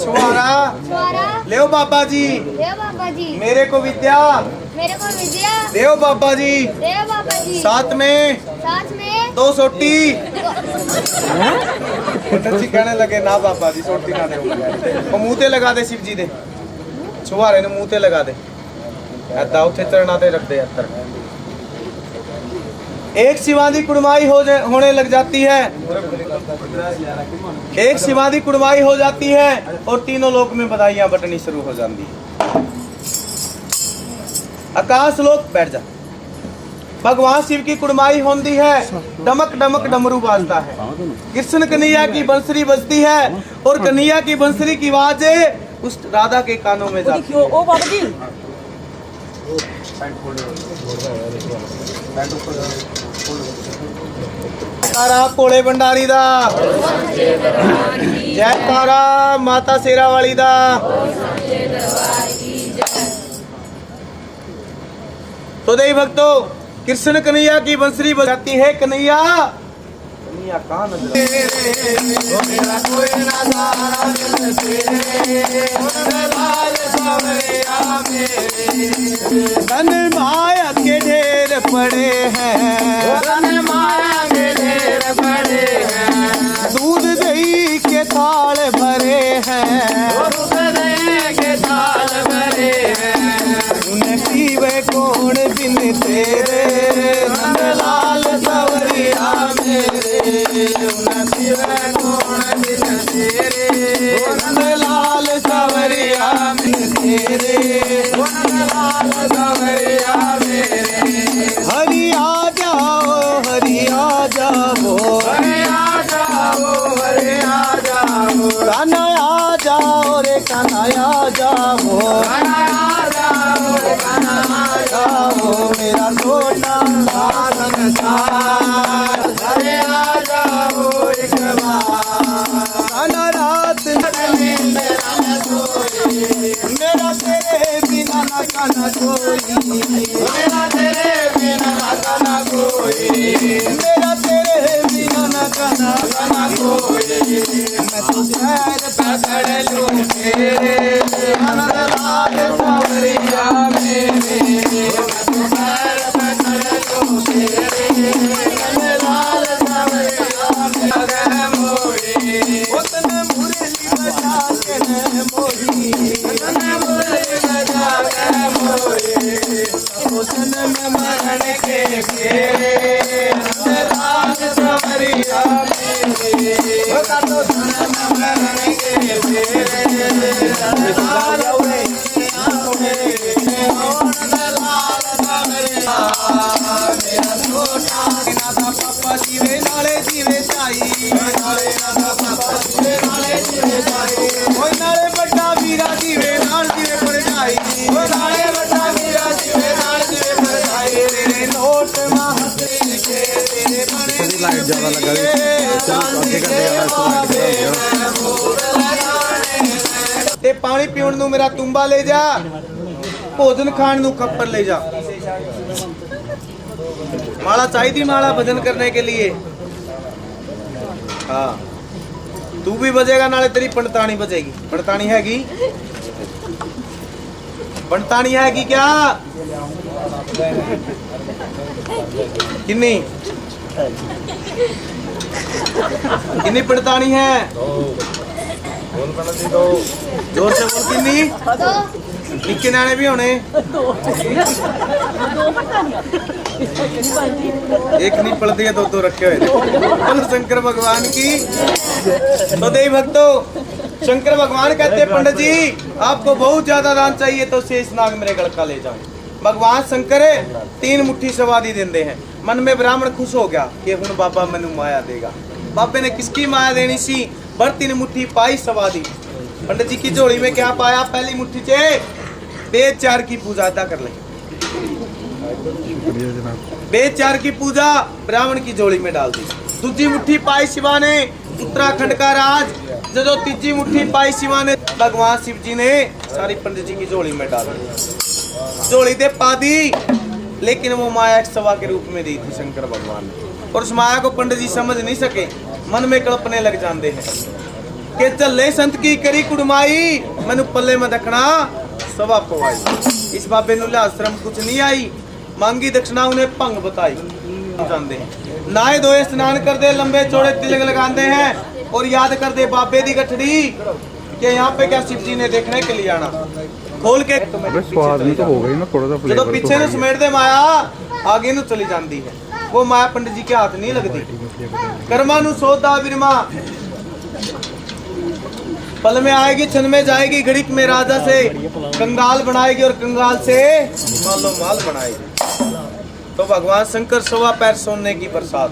छुहारा
छवारा
ले बाबा जी,
देव बाबा जी
मेरे को विद्या देव बाबा जी, साथ में 2 सोटी। पंडित कहने लगे ना बाबा जी सोटी ना दे, वो मुंह ते लगा दे शिव जी दे, छुहारे ने मुंह ते लगा दे, ऐदा उथे चढ़ना ते रख दे अत्तर। एक शिवादी कुड़माई होने लग जाती है, एक शिवादी कुड़माई हो जाती है और तीनों लोक में बधाइयां बटनी शुरू हो जाती है। आकाश लोक बैठ जा। भगवान शिव की कुड़माई होती है, डमक डमक डमरू बाजता है, कृष्ण कन्हैया की बंसुरी बजती है और कन्हैया की बंसुरी की आवाज उस राधा के कानों में जाती है।
ओ बाबा जी
तारा भोले भंडारी दा जय, तारा माता शेरा वाली दा। तो देवी भक्तों, कृष्ण कन्हैया की बंसुरी बजाती है। कन्हैया कन्हैया कहाँ नजर धन माया के ढेर पड़े हैं, धन माया के ढेर पड़े हैं, दूध दही के थाल भरे हैं, दूध दही के थाल भरे हैं,
जीवे कौन बिन तेरे नंदलाल सवरिया मेरे न जीवे कौन बिन तेरे नंदलाल सवरिया बिन तेरे नंदलाल सवरिया मेरे हरि आ जाओ हरि आ जाओ हरि आ जाओ हरि आ जाओ कान्हा आ जाओ रे कान्हा आ जाओ कान्हा आ जाओ रे कान्हा आ जाओ मेरा छोटा संसार हरे आ जाओ एक बार कान्हा रात मेरा तेरे बिना ना कान्हा कोई मेरा तेरे बिना ना कान्हा कोई मेरा तेरे बिना ना कान्हा कोई मैं तो पैर पकड़ लूं तेरे नंदलाल सवरिया मेरे मैं तो पैर पकड़ लूं तेरे नंदलाल सवरिया मेरे मोरी उतने मुरली बजा के मोरी उतने मुरली बजा के मोरी उतने में मरण के घेरे नंदलाल सवरिया मेरे तो सन में मरण के घेरे नंदलाल पापा जीवे नाले जीवे साई नाले पापा जीवे नाले जीवे साई नाले बड़ा वीरा जीवे नाल जीवे पर जाई नाले बड़ा वीरा जीवे नाल जीवे पर जाई तेरे नोट महते के तेरे बने लाइट ज्यादा लगा ते पानी पीण नू मेरा तुम्बा ले जा भोजन खाण नू खप्पर ले जा माला चाहिए माला भजन करने के लिए हाँ तू भी बजेगा नाले तेरी पंडतानी बजेगी पंडतानी हैगी पंडतानी हैगी क्या किन्नी किन्नी पंडतानी है जोर से बोल किन्नी निक्के नाने भी होने एक नहीं पलती है दो रखे हुए बोल शंकर भगवान की। तो देवी भक्तों शंकर भगवान कहते हैं पंडित जी आपको बहुत ज्यादा दान चाहिए तो शेष नाग मेरे गल का ले जाओ। भगवान शंकर 3 मुट्ठी सवादी देंदे हैं। मन में ब्राह्मण खुश हो गया कि हुण बाबा मैनू माया देगा। बाबे ने किसकी माया देनी सी बर 3 मुट्ठी पाई सवादी। पंडित जी की झोली में क्या पाया पहली मुट्ठी चे वेद 4 की पूजा अदा कर ले। वेद 4 की पूजा ब्राह्मण की झोली में डाल दी। दूसरी मुट्ठी पाई शिवा ने उत्तराखंड का राज। जो तीसरी मुट्ठी पाई शिवा ने भगवान शिव जी ने सारी पंडित जी की झोली में डाल दी। झोली दे पा दी लेकिन वो माया एक सवा के रूप में दी थी शंकर भगवान ने। और उस माया को पंडित जी समझ नहीं सके मन में कल्पने लग जाते हैं कि चले संत की करी कुड़माई मैनू पल्ले में दखना सवा पवाई। इस बाबे नु लिहाज शर्म कुछ नहीं आई मांगी दक्षिणा उन्हें भंग बताई जाते हैं। नाए धोए स्नान कर दे लंबे चौड़े तिलक लगाते हैं और याद कर दे बाबे दी गठड़ी कि यहाँ पे क्या शिव जी ने देखने के लिए आना। खोल के
स्वाद नहीं तो हो गई ना थोड़ा सा
जो पीछे ने समेट दे माया आगे नु चली जाती है। वो माया पंडित जी के हाथ नहीं लगती। कर्मा नु सोदा विरमा पल में आएगी क्षण में जाएगी घड़ीक में राजा से कंगाल बनाएगी और कंगाल से मालो माल बनाएगी। तो भगवान शंकर 1.25 पैर सोने की बरसात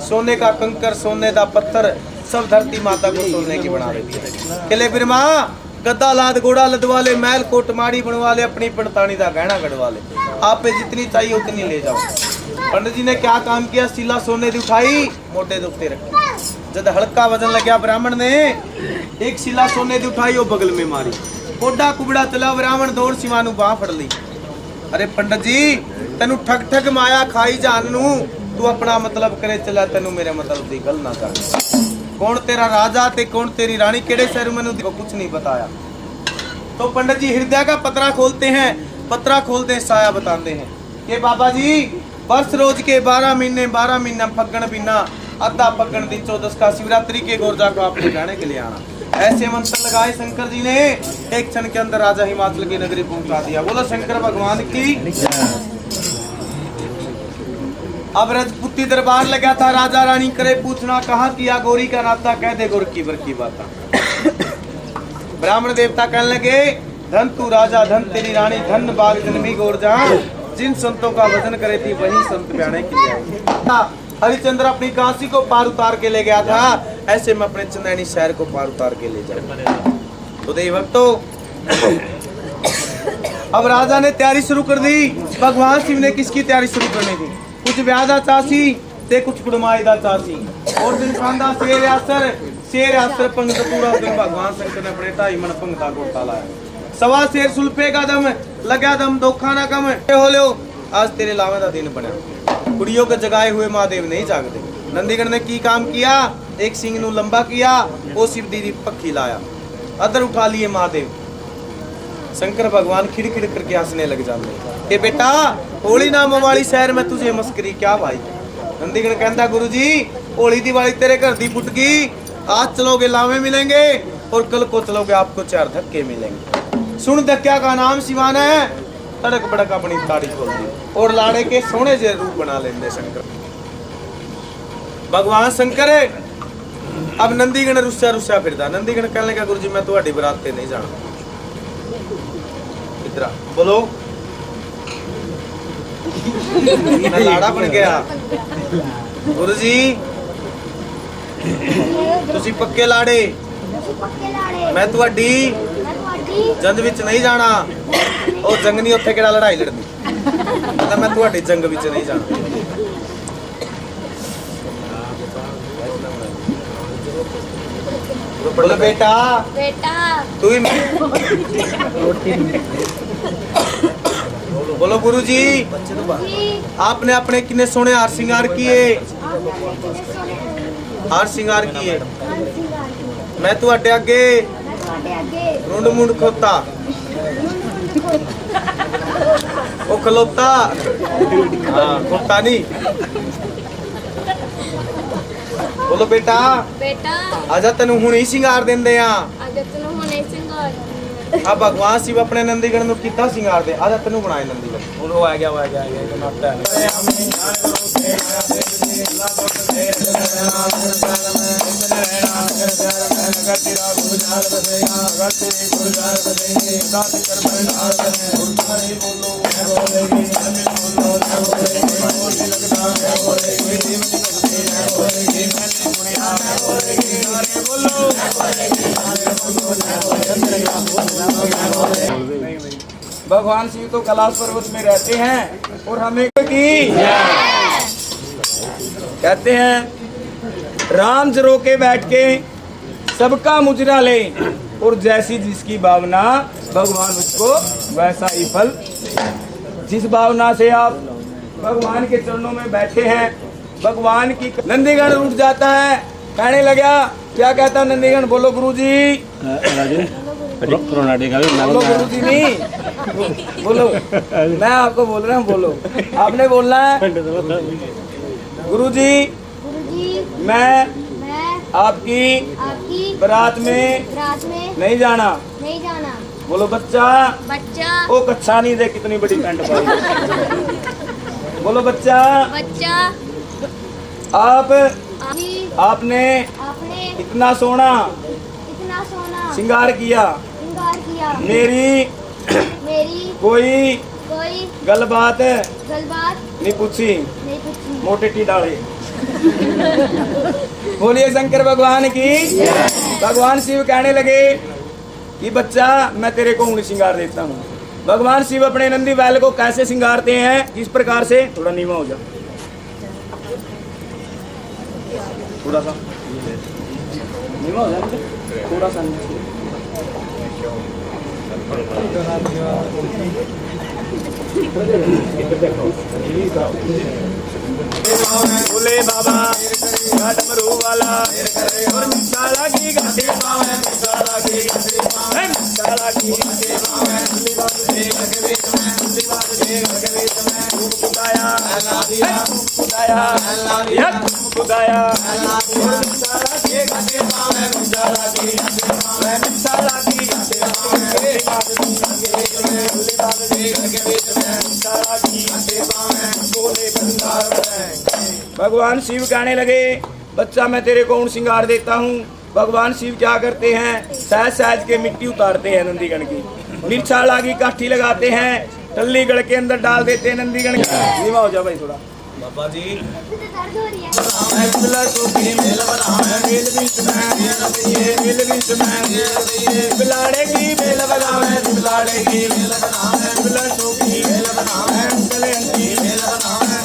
सोने का कंकर सोने का पत्थर सब धरती माता को सोने की बना देती है। किले बिरमा गद्दा लाद घोड़ा लदवा ले महल कोट माड़ी बनवा ले अपनी पंडतानी का गहना गढ़वा ले। आप पे जितनी चाहिए उतनी ले जाओ। पंडित जी ने क्या काम किया सीला सोने दी उठाई मोटे दुखते रखे। जब हल्का वजन लगा ब्राह्मण ने एक शिला सोने दी उठाई वो बगल में मारी। कोडा कुबड़ा चला ब्राह्मण दौड़ शिवानू बाह फड़ ली। अरे पंडित जी तेनू ठग ठग माया खाई जान नू तू अपना मतलब करे चला तेनू मेरे मतलब दी गल ना कर। कौन तेरा राजा ते कौन तेरी रानी केड़े शहर मैनू कुछ नहीं बताया। तो पंडित जी हृदय का पतरा खोलते हैं। पतरा खोलते हैं साया बताते हैं कि बाबा जी वर्ष रोज के 12 महीने फग्गण बीना अद्धा पकड़ दी 14 का शिवरात्रि के गोरजा को आपने जाने के लिए आना। ऐसे मंत्र लगाए शंकर जी ने, एक क्षण के अंदर राजा हिमाचल की नगरी पहुंचा दिया। बोलो शंकर भगवान की। अब रजपुती दरबार लगा था, राजा रानी करे पूछना कहाँ किया गोरी का नाता, कह दे गोर की बर की बात। ब्राह्मण देवता कहने लगे धन तू राजा धन तेरी रानी धन बाग जन्मी गोरजा, जिन संतों का भजन करे थी वही संत ब्याने के लिए आए। हरिश्चंद्र अपनी काशी को पार उतार के ले गया था, ऐसे में अपने चंदैनी शहर को पार उतार के ले जाए। तो देव भक्तों अब राजा ने तैयारी शुरू कर दी। भगवान शिव ने किसकी तैयारी शुरू करनी थी? कुछ व्यादा चासी ते कुछ कुड़माईदा चासी और दिन खांदा शेर आसर पंगत पूरा दिन भगवान शंकर ने अपने 2.5 मन पंगता को लाया। सवा शेर सुल्फे का दम लगा दम दो खाना कम हो लो, आज तेरे लावे का दिन बना। कुड़ियों के जगाए हुए महादेव नहीं जागते। नंदीगण ने की काम किया, एक सिंह नु लंबा किया, वो शिव दी पक्की लाया, अदर उठा लिए महादेव। शंकर भगवान खिड़खिड़ करके हंसने लग जाते कि बेटा होली नाम वाली शहर में तुझे मस्करी क्या भाई। नंदीगण कहता गुरु जी होली दिवाली तेरे घर दी फुट गई, आज चलोगे लावे मिलेंगे और कल को चलोगे आपको 4 धक्के मिलेंगे। सुन धक्का का नाम सिवान है, तड़क बड़क अपनी ताड़ी खोल दी और लाड़े के सोने से रूप बना लेंगे शंकर भगवान। शंकर अब नंदीगण रुस्सा फिरदा। नंदीगण कहने लगा गुरु जी मैं तुम्हारी बरात ते नहीं जाना। इधर बोलो मैं लाड़ा बन गया। गुरु जी तुसी पक्के लाड़े, मैं तुहाडी जंग विच नहीं जाना। और जंग नहीं उत्थे केड़ा लड़ाई लड़नी, मतलब मैं तुहाडी जंग विच नहीं जाना। बोलो बेटा तू ही बोलो गुरु जी आपने अपने कितने सोने हार श्रृंगार किए, हार श्रृंगार किए। मैं तुहाडे अगे रुंड मुंड खोता ओ खलोता खोता नहीं। बोलो बेटा आजा तेन हुणे ही श्रृंगार देंदे आ। अब भगवान शिव अपने नंदीगण नु कितना श्रृंगार दे, आजा तेन बनाए नंदीगण। बोलो आ गया नाता भगवान शिव तो कैलाश पर्वत में रहते हैं और हमें की कहते हैं राम जरो के बैठ के सबका मुजरा ले और जैसी जिसकी भावना भगवान उसको वैसा ही फल। जिस भावना से आप भगवान के चरणों में बैठे हैं भगवान की। नंदीगण उठ जाता है, कहने लगा क्या कहता नंदीगण? बोलो गुरु जी बोलो गुरु जी नहीं बोलो, मैं आपको बोल रहा हूँ बोलो, आपने बोलना है। गुरु जी मैं आपकी बारात में नहीं जाना। बोलो बच्चा ओ कच्छा नहीं दे कितनी बड़ी पैंट पाई। बोलो बच्चा आपने इतना सोना श्रृंगार किया, मेरी कोई गलबात नहीं पूछी, मोटे टी डाले। बोलिए शंकर भगवान की। भगवान शिव कहने लगे कि बच्चा मैं तेरे को श्रृंगार देता हूँ। भगवान शिव अपने नंदी बैल को कैसे श्रृंगारते हैं, किस प्रकार से? थोड़ा नीवा हो जा, थोड़ा सा नीवा हो जा, थोड़ा सा भोले बाबा डमरू वाला और मिसाला की घाटी पावे, मिसाला की घाटी पावे, मिसाला की घाटी पावे।
खुदाया खुदाया यक खुदाया सारा के घाटे पावे सारा की सारा की भगवान शिव कहने लगे बच्चा मैं तेरे को ऊन श्रृंगार देता हूँ। भगवान शिव क्या करते हैं सहज सहज के मिट्टी उतारते हैं नंदीगण की, मिर्चाला की काठी लगाते हैं, टल्ली गढ़ के अंदर डाल देते हैं नंदीगण की। धीमा हो जाओ भाई थोड़ा बाबा जी।
दर्द हो रही है।
बिलाड़े की बेल बनावे बिलाड़े की बेल बनावे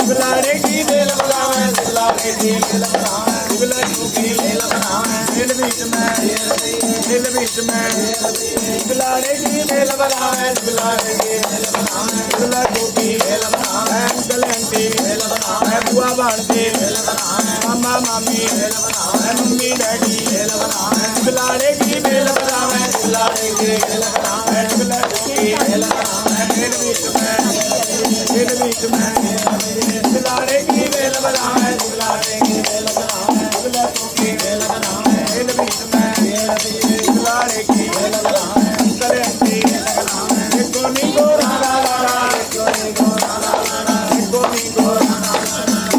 बिलाड़े की बेल बनावे बिलाड़े की बेल बनावे बेल बीच में बिलाड़े की बेल बनावे बिलाड़े की बेल बनावे बेल बनावे कलेंटी बेल बनावे बुआ बांधे बेल बनावे मामा मामी बेल बनावे मम्मी डैडी बेल बनावे बिलाड़े की बेल बनावे बिलाड़े की बेल बनावे बेल बनावे बेल बीच में बिलाड़े की बेल बनावे बिलाड़े की बेल बनावे बेल बनावे बेल बीच में बिलाड़े की बेल बनावे कलेंटी बेल बनावे कोनी को राला राला कोनी को राला राला कोनी को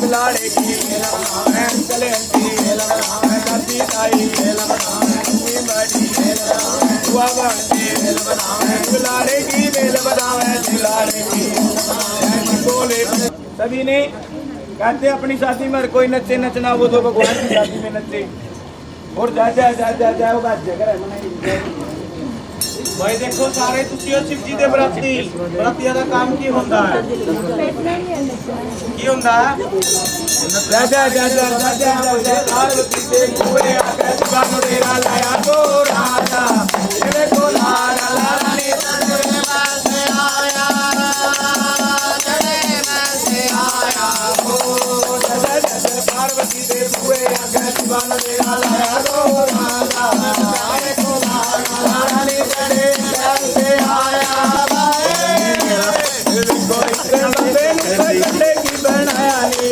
बिलाड़े की बेल बनावे कलेंटी बेल बनावे दादी ताई बेल बनावे मम्मी बड़ी बेल बनावे बुआ बड़ी बेल बनावे बिलाड़े की बेल बनावे बिलाड़े की बोले सभी ने कहते अपनी शादी में कोई नचे नचना वो तो भगवान की शादी में नचे और जा जा जा जा जा वो बात जगह है भाई देखो सारे तुसी शिव जी दे बराती बरातिया दा काम की होंदा है की होंदा है जा जा जा जा जा जा पार्वती दे पूरे आके बानो डेरा लाया तो राजा तेरे को लाला लाला ने तेरे वास्ते आया तेरे वास्ते आया हो जा जा पार्वती दे पूरे आके बानो डेरा लाया तो राजा तेरे को लाला लाला ने तेरे वास्ते आया कोई बंदे ने की बनाया नी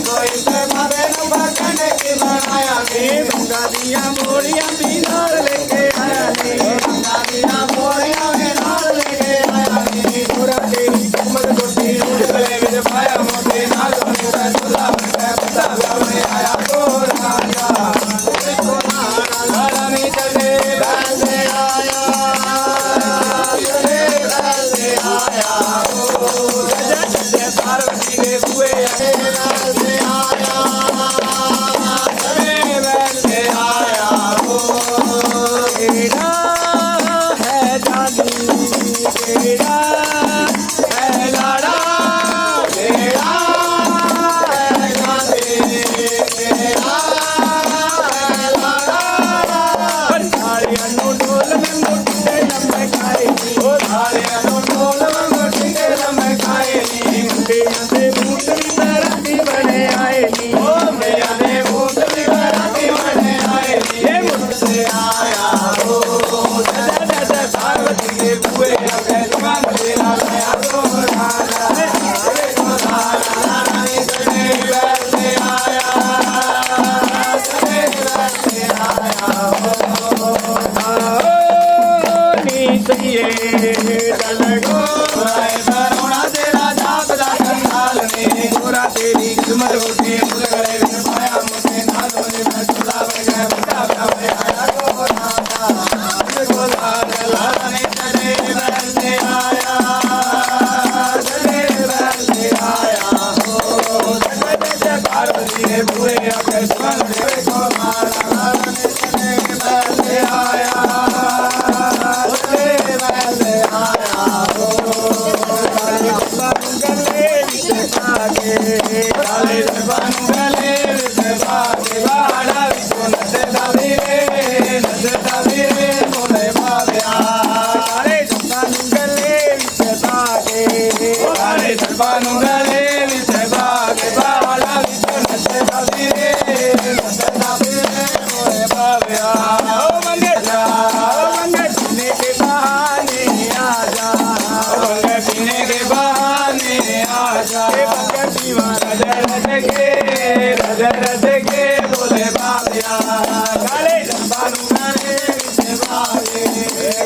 कोई बंदे ने की बनाया नी गंगा दिया मोरियां भी नाल लेके आया नी गंगा दिया मोरियां भी नाल लेके आया नी पूरा तेरी कमर गोटी गले में पाया मोटे नाल मेरा चला मैं पता में आया तो राजा को नारा में चले बंदे आया चले बंदे आया पार्वती के हुए बंदे आया चले बंदे आया हो केड़ा है जानी केड़ा है लाड़ा केड़ा है जानी केड़ा है लाड़ा सारे अनुडोल में मुट्ठे लम्बे खाए ओ सारे अनुडोल में मुट्ठे लम्बे खाए मुट्ठे से बूट भी बराती बने आए नी ओ मेरा ने बूट भी बराती बने आए नी ये मुझसे आया हो दादा दादा पार्वती के बुए अबे दुकान तेरा लाया तो राजा तेरे को लाला ने तेरे वैसे आया तेरे वैसे आया हो नी सहिए दलगो आए बरोड़ा तेरा जापदा कंगाल ने पूरा तेरी किस्मत होती मुरगड़े में पाया मुझे नालों ने मैं चला गया बता में आया तो राजा को लाला ने चले बंदे आया चले बंदे आया हो जगत पार्वती ने बुए अपने स्वान देव को मारा ने चले बंदे आया चले बंदे आया हो गले विच भागे काले गले विच भागे बाड़ा विचों नचदा वीरे मोरे बाबया काले गले विच भागे काले गले विच भागे बाड़ा विचों नचदा वीरे मोरे बाबया ओ मंगे पीने के बहाने आ जा मंगे पीने के बहाने आ
आजा रज रज के बोले बाबिया काले जंबानु गले विच भागे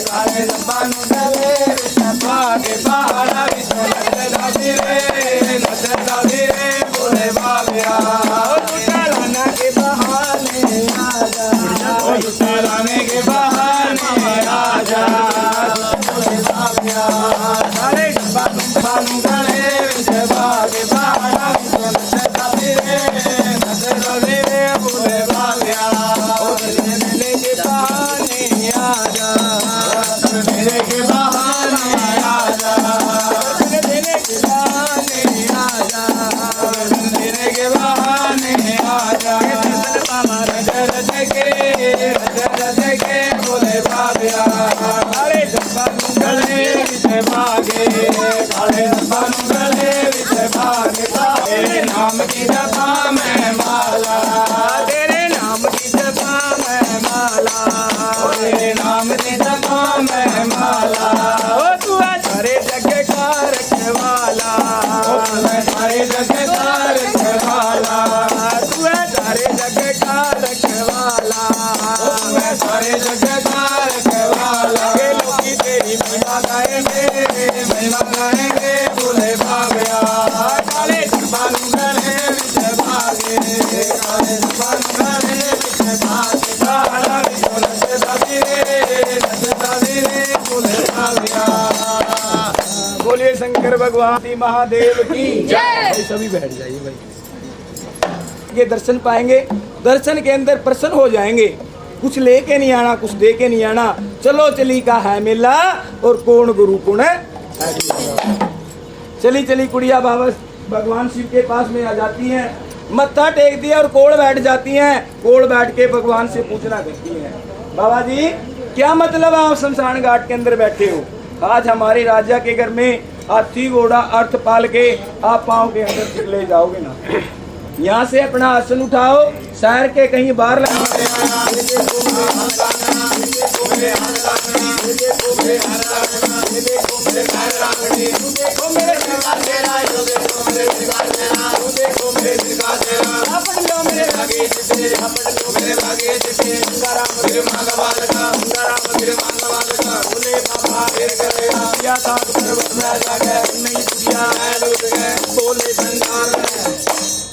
काले जंबानु गले विच भागे पहाड़ा विच नचदा रे बोले बाबिया लाना के बहाने आजा लाने के बहाने आजा बोले बाबिया काले जंबानु गले विच भागे पहाड़ा विच नचदा रे बोले बाबिया मेले के बहाने आजा मेले के बहाने आजा मेले के बहाने आजा मेले के बहाने आजा रज रज के बोले बाबिया काले जंबानु गले विच भागे काले जंबानु गले विच भागे तेरे नाम की जपा मैं माला तेरे नाम की जपा मैं माला तेरे नाम की जपा मैं माला ओ तू है सारे जग का रखवाला ओ तू है सारे जग का रखवाला तू है सारे जग का रखवाला ओ तू है सारे जग का रखवाला के लोग तेरी महिमा गाएंगे बोले बाबिया काले जंबानु गले विच भागे काले जंबानु गले विच भागे पहाड़ा विच नचदा रे बोले बाबिया बोलिए शंकर भगवान महादेव की जय। सभी बैठ जाइए भाई, ये दर्शन पाएंगे, दर्शन के अंदर प्रसन्न हो जाएंगे। कुछ लेके नहीं आना, कुछ दे के नहीं आना। चलो चली का है मेला और कौन गुरु कौन है। चली चली कुड़िया बाबा भगवान शिव के पास में आ जाती हैं, मत्था टेक दिया और कोड़ बैठ जाती हैं। कोड़ बैठ के भगवान से पूछना करती हैं, बाबा जी क्या मतलब आप शमशान घाट के अंदर बैठे हो? आज हमारे राजा के घर में हाथी घोड़ा अर्थ पाल के आप पाँव के अंदर ले जाओगे ना। यहाँ से अपना आसन उठाओ, शहर के कहीं बाहर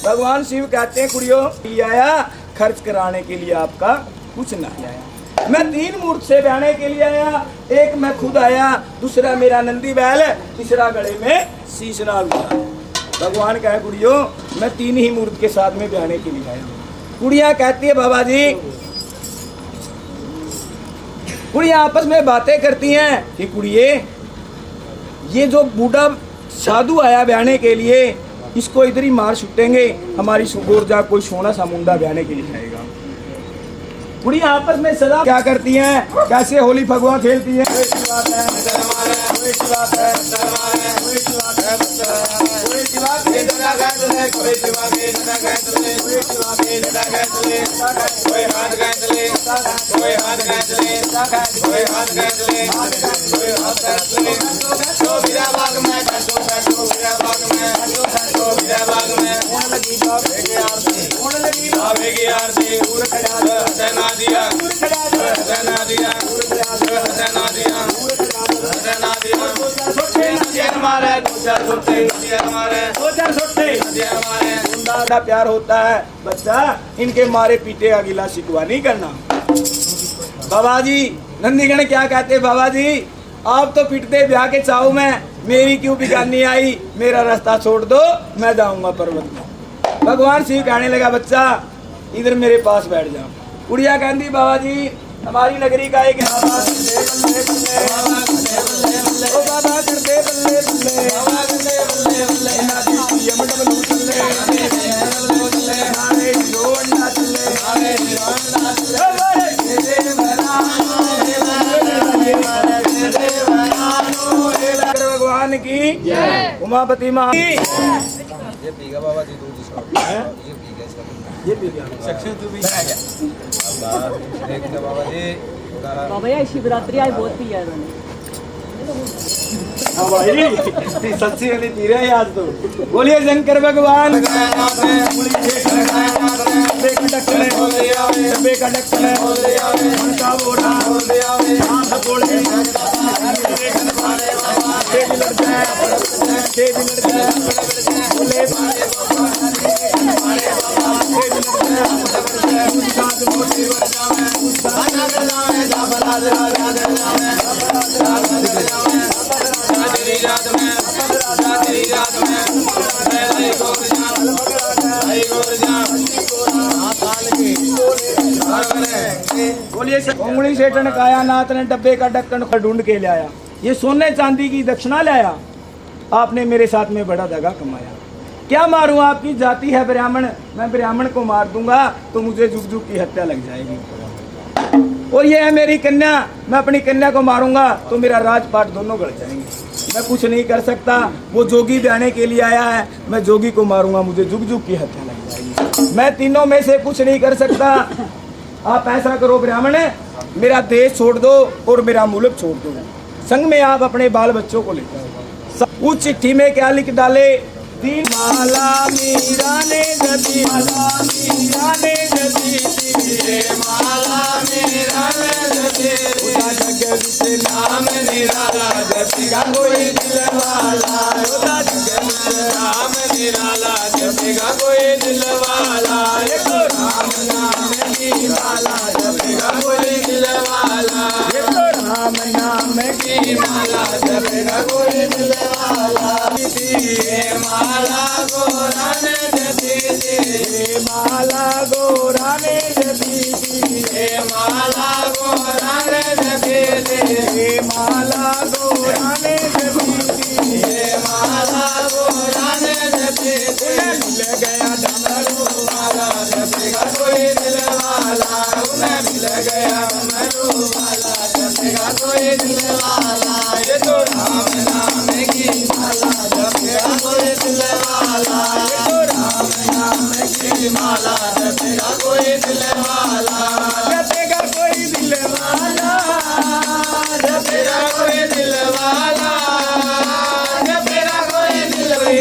भगवान शिव कहते हैं कुड़ियों आया खर्च कराने के लिए, आपका कुछ नहीं आया। मैं 3 मूर्त से बहने के लिए आया, एक मैं खुद आया, दूसरा मेरा नंदी बैल, तीसरा गले में शीश नाग हुआ। भगवान कहे कुड़ियों मैं 3 ही मूर्त के साथ में बहने के लिए आया। कुड़िया कहती है बाबा जी, कुड़िया आपस में बातें करती हैं कि कुड़िए ये जो बूढ़ा साधु आया बहने के लिए, इसको इधर ही मार छुटेंगे, हमारी सुगोरजा कोई सोना सा मुंडा बहने के लिए आएगा। कुड़िया आपस में सदा क्या करती हैं, कैसे होली फगुआ खेलती हैं। प्यार होता है बच्चा, इनके मारे पीटे का गिला शिकवा नहीं करना। बाबा जी नंदीगण क्या कहते, बाबा जी आप तो पिटते ब्याह के चाव में, मेरी क्यों बिगानी आई, मेरा रास्ता छोड़ दो, मैं जाऊंगा पर्वत में। भगवान शिव कहने लगा बच्चा इधर मेरे पास बैठ जाओ। कुड़िया कहती बाबा जी हमारी नगरी का एक बाबा करते बल्ले भगवान की उमापति माँ ये पीगा बाबा जी दूध इसका, ये पीगा
बाबा यार शिवरात्रि आज बहुत पिया इन्होंने।
हाँ भाई सच्ची वाली पी रहे हैं आज तो। बोलिए शंकर भगवान डब्बे का ढक्कन उनका बोरा हाथ बोल बोलिए उंगली से टनकाया नाथ ने डब्बे का ढक्कन ढूंढ के लाया। ये सोने चांदी की दक्षिणा लाया, आपने मेरे साथ में बड़ा दगा कमाया। क्या मारूं, आपकी जाति है ब्राह्मण, मैं ब्राह्मण को मार दूंगा तो मुझे जुग जुग की हत्या लग जाएगी। और ये है मेरी कन्या, मैं अपनी कन्या को मारूंगा तो मेरा राजपाट दोनों गड़ जाएंगे। मैं कुछ नहीं कर सकता, वो जोगी ब्याने के लिए आया है, मैं जोगी को मारूंगा मुझे जुग जुग की हत्या लग जाएगी। मैं तीनों में से कुछ नहीं कर सकता। आप ऐसा करो ब्राह्मण, मेरा देश छोड़ दो और मेरा मुल्क छोड़ दो, संग में आप अपने बाल बच्चों को लेकर आओ। उस चिट्ठी में क्या लिख डाले, दीन माला मीरा ने जदी, माला मीरा ने जदी, माला मीरा ने जदी, उदा जग से नाम निराला, जपेगा कोई दिल वाला, उदा जग से नाम निराला, जपेगा कोई दिल वाला, एक राम नाम की माला, जपेगा कोई दिल वाला, एक राम नाम की माला, जपेगा कोई दिल वाला। माला गोरा ने जदी दी, माला गोरा ने जदी दी, माला गोरा ने जदी दी, माला गोरा ने जदी दी, माला गोरा ने जदी दी। मिल गया डमरू वाला, जपेगा कोई दिल वाला, उन्हें मिल गया डमरू वाला, जपेगा कोई दिल वाला, ये तो राम नाम की माला, जपेगा कोई दिल वाला, ये तो राम नाम की माला, जपेगा कोई दिल वाला, जपेगा कोई दिल वाला, जपेगा कोई दिल वाला, जपेगा कोई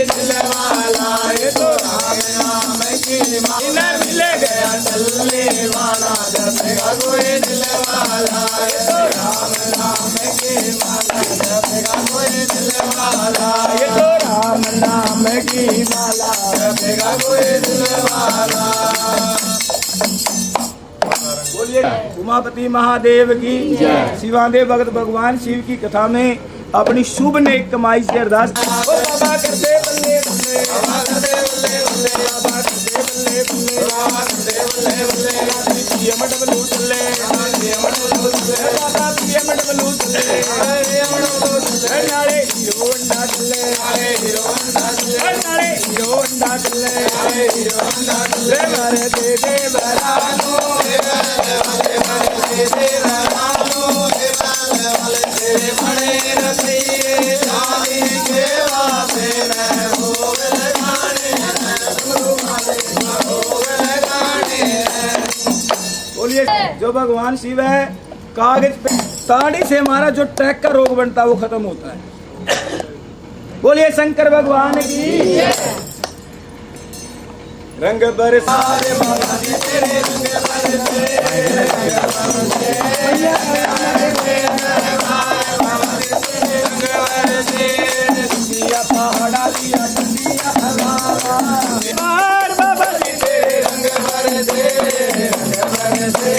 दिल वाला, ये तो राम नाम की माला, मिल गया चलने वाला, जपेगा कोई दिल वाला, ये तो राम नाम की माला, जपेगा कोई दिल वाला, ये तो राम नाम की माला, जपेगा कोई दिल वाला। बोलिए उमापति महादेव की, शिवादेव भगत भगवान शिव की कथा में अपनी शुभ नेक कमाई से अरदास। बाबा करते बल्ले बल्ले, बाबा करते बल्ले बल्ले, बाबा करते बल्ले बल्ले, बाबा करते बल्ले बल्ले, पियमट बलू चले, पियमट बलू चले, बाबा पियमट बलू चले, पियमट बलू चले, नारे हीरो अंडा चले, नारे हीरो अंडा चले, नारे हीरो अंडा चले, नारे हीरो अंडा चले, मारे दे दे बरानो, वाले मारे दे दे बरानो, वाले तेरे बड़े रतिये, शादी के वास्ते मैं भोग लगाने, भोग लगाने। बोलिए जो भगवान शिव है, कागज पे ताड़ी से हमारा जो ट्रैक का रोग बनता है वो खत्म होता है। बोलिए शंकर भगवान की। रंग बरसारे बाबा जी तेरे रंग बरसे, रंग बरसे, बाबा जी तेरे रंग बरसे, दिया पहाड़ा दिया दिया हमारा, बाबा जी तेरे रंग बरसे, रंग बरसे,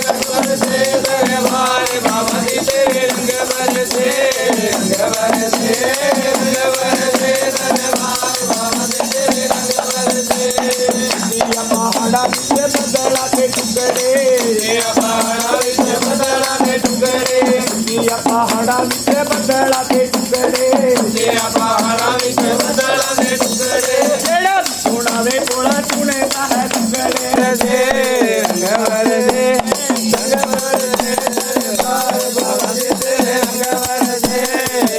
रंग बरसे दरबार, बाबा जी तेरे रंग बरसे, रंग बरसे, रंग बरसे दरबार, बाबा जी तेरे रंग बरसे, दिया पहाड़ा विच बदला के टुकड़े, दिया पहाड़ा विच बदला के टुकड़े, दिया पहाड़ा विच बदला के टुकड़े, दिया पहाड़ा विच बदला के टुकड़े, जेड़ा सोना वे कोला चुने का है टुकड़े, रंग बरसे, रंग बरसे दरबार, बाबा जी तेरे रंग बरसे,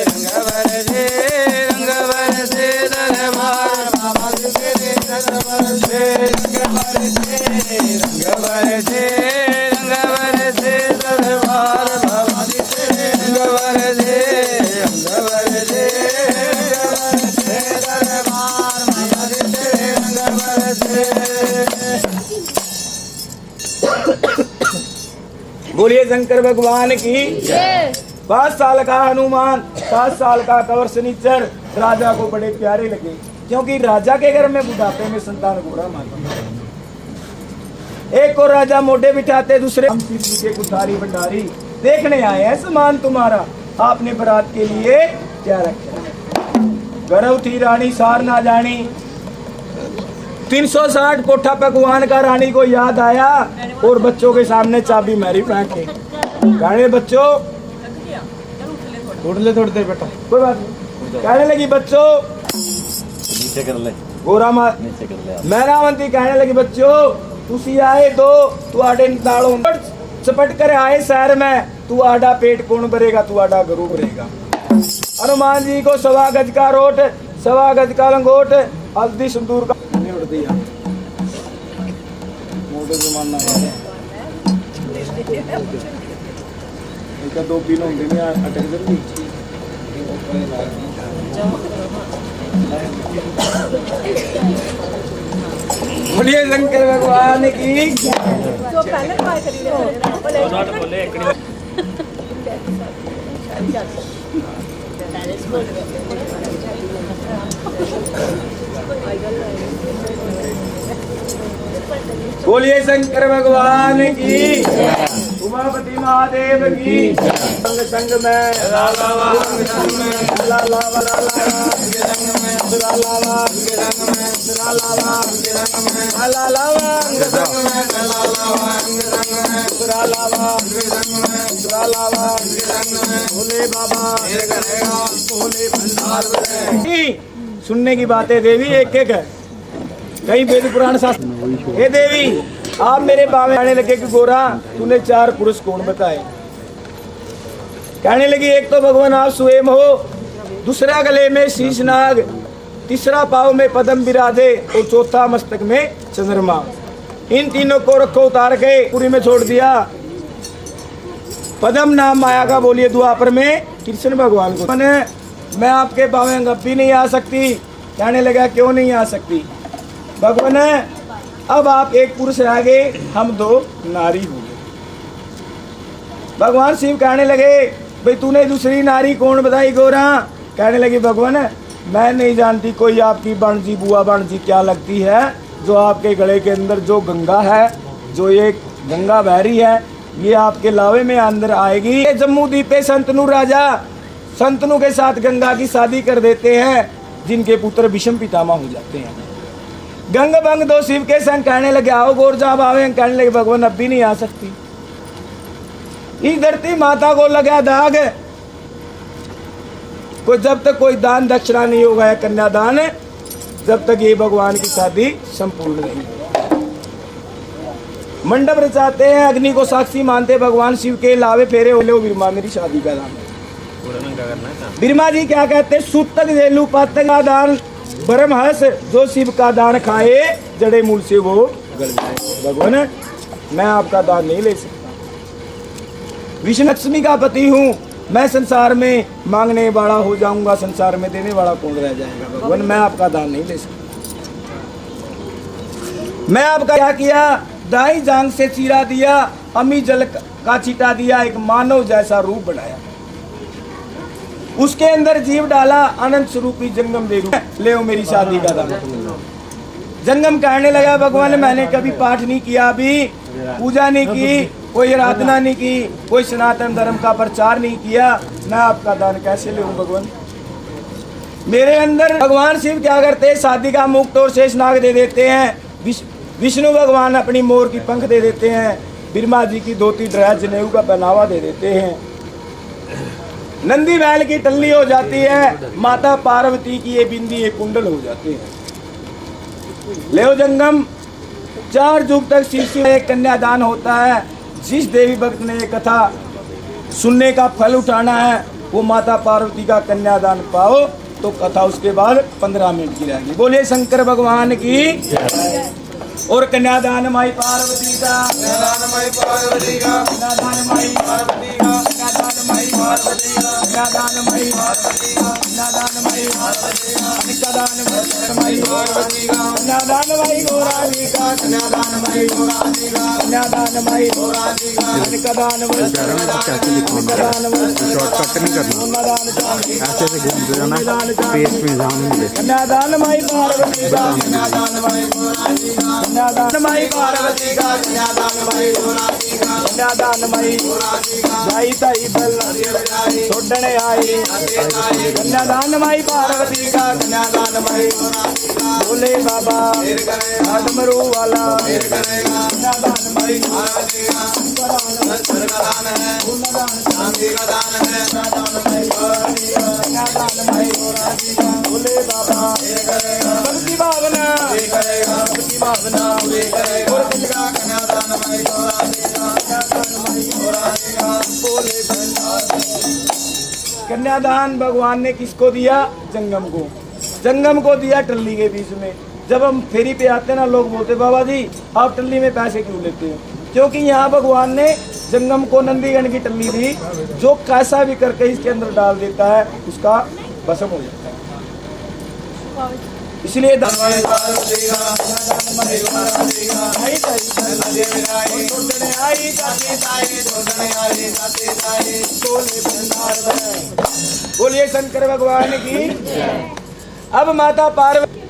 रंग बरसे, रंग बरसे दरबार, बाबा जी तेरे रंग बरसे, रंग बरसे, रंग बरसे, रंग बरसे दरबार, बाबा जी तेरे रंग बरसे।
बोलिए शंकर भगवान की। 5 साल का हनुमान, 7 साल का कंवर शनिचर राजा को बड़े प्यारे लगे, क्योंकि राजा के घर में बुढ़ापे में संतान घोड़ा माता। एक को राजा मोढे बिठाते, दूसरे हम शिव जी के कुठारी भंडारी देखने आए हैं समान तुम्हारा, आपने बरात के लिए क्या रखा। गर्भ थी रानी सार ना जानी, 360 कोठा पकवान का रानी को याद आया, और बच्चों के सामने चाबी मारी फेंके। कहने बच्चों
उठ ले थोड़ी देर बेटा,
कोई बात नहीं। कहने लगी बच्चों
नीचे कर ले,
गोरा मार
नीचे कर ले।
मैनावंती कहने लगी बच्चों तुसी आए दो तू आडे नाड़ो चपट कर आए शहर में, तू आडा पेट कौन भरेगा, तू आडा गरू भरेगा। हनुमान जी को 1.25 गज का रोट, 1.25 गज का लंगोट, हल्दी सिंदूर का निवड़ दिया। मोटे जमाना है इनका 2 किलो होंगे में अटक जल्दी। बोलिए शंकर भगवान की।
जो पहले ट्राई करी बोले
बोलिए शंकर भगवान की। उमापति महादेव की। संग संग में लालावा, संग में लालावा, लालावा, भोले बाबा भोले भंडार। सुनने की बातें देवी एक एक है, कई वेद पुराण शास्त्र। हे देवी आप मेरे बावे आने लगे कि गोरा तूने 4 पुरुष कौन बताए। कहने लगी एक तो भगवान आप स्वयं हो, दूसरा गले में शीशनाग, तीसरा पाव में पद्म विराजे, और चौथा मस्तक में चंद्रमा। इन तीनों को रखो उतार के पूरी में छोड़ दिया। पद्म नाम माया का बोलिए द्वापर में कृष्ण भगवान को। मैं आपके बावे गप्पी नहीं आ सकती। कहने लगा क्यों नहीं आ सकती भगवान, अब आप एक पुरुष रह गए, हम 2 नारी हो गए। भगवान शिव कहने लगे भाई तूने दूसरी नारी कौन बताई गोरा। कहने लगी भगवान मैं नहीं जानती, कोई आपकी बणजी बुआ बणजी क्या लगती है, जो आपके गले के अंदर जो गंगा है, जो ये गंगा बह रही है, ये आपके लावे में अंदर आएगी। ये जम्मू द्वीप पे संतनु राजा संतनु के साथ गंगा की शादी कर देते हैं, जिनके पुत्र विषम पितामह हो जाते हैं। गंग बंग 2 शिव के संग कहने लगे आओ गोर जाब आवे। कहने लगे भगवान अब भी नहीं आ सकती। इस धरती माता को लगा दाग, कोई जब तक कोई दान दक्षिणा नहीं होगा, कन्यादान, जब तक ये भगवान की शादी संपूर्ण नहीं। मंडप रचाते हैं, अग्नि को साक्षी मानते, भगवान शिव के लावे फेरे हो लो बिरमा मेरी शादी का दान। बिरमा जी क्या कहते, सूतक देलू पातक का दान, ब्रह्महस जो शिव का दान खाए, जड़े मूल से वो गल जाए। भगवान मैं आपका दान नहीं ले सकता, विष्णु लक्ष्मी का पति हूँ, मैं संसार में मांगने वाला हो जाऊंगा, संसार में देने वाला कौन रह जाएगा। भगवान मैं आपका दान नहीं ले सकता। मैं आपका क्या किया, दाई जांग से चीरा दिया, अमी जल का छीटा दिया, एक मानव जैसा रूप बनाया, उसके अंदर जीव डाला, अनंत स्वरूपी जंगम दे रूप ले मेरी शादी का दान। जंगम कहने लगा भगवान मैंने कभी पाठ नहीं किया, अभी पूजा नहीं की, कोई आराधना नहीं की, कोई सनातन धर्म का प्रचार नहीं किया, मैं आपका दान कैसे ले भगवान। मेरे अंदर भगवान शिव क्या करते हैं, शादी का मुक्त और शेषनाग दे देते हैं, विष्णु भगवान अपनी मोर की पंख दे देते हैं, ब्रह्मा जी की धोती ड्रेस जनेऊ का पहनावा दे देते हैं, नंदी बैल की टल्ली हो जाती है, माता पार्वती की ये बिंदी ये कुंडल हो जाते हैं। लेओ जंगम 4 युग तक शिव एक कन्यादान होता है। जिस देवी भक्त ने ये कथा सुनने का फल उठाना है, वो माता पार्वती का कन्यादान पाओ, तो कथा उसके बाद 15 मिनट की रहेगी। बोलिए शंकर भगवान की। और कन्यादान माई पार्वती का, कन्यादान माई पार्वती का, कन्यादान माई पार्वती का, कन्यादान कन्यादानमयी पार्वती का कन्यादानमयी पार्वती का कन्यादानमयी पार्वती का कन्यादानमयी पार्वती का कन्यादानमयी गौराणी का कन्यादानमयी गौराणी का कन्यादानमयी गौराणी का कन्यादानमयी
शॉर्टकट नहीं करना, ऐसे से घूमते जाना, पेज पे ध्यान नहीं दे।
कन्यादानमयी पार्वती का कन्यादानमयी गौराणी का कन्यादानमयी पार्वती का कन्यादानमयी गौराणी का कन्यादानमयी गौराणी का जाई ताई बल छोड़ने आई कन्यादानमयी पार्वती का कन्यादानमयी गौराणी का बोले बाबा डमरू वाला कन्यादानमयी पार्वती का दान है चांदी का दान है कन्यादानमयी गौराणी का कन्यादानमयी गौराणी का बोले बाबा सबकी भावना सबकी भावना कन्यादानमयी गौराणी का कन्यादानमयी गौराणी का बोले कन्यादान भगवान ने किसको दिया? जंगम को। जंगम को दिया टल्ली के बीच में। जब हम फेरी पे आते ना, लोग बोलते बाबा जी आप टल्ली में पैसे क्यों लेते हो? क्योंकि यहाँ भगवान ने जंगम को नंदीगण की टल्ली दी, जो कैसा भी करके इसके अंदर डाल देता है उसका भस्म हो जाता है। इसलिए बोलिए शंकर भगवान की। अब माता पार्वती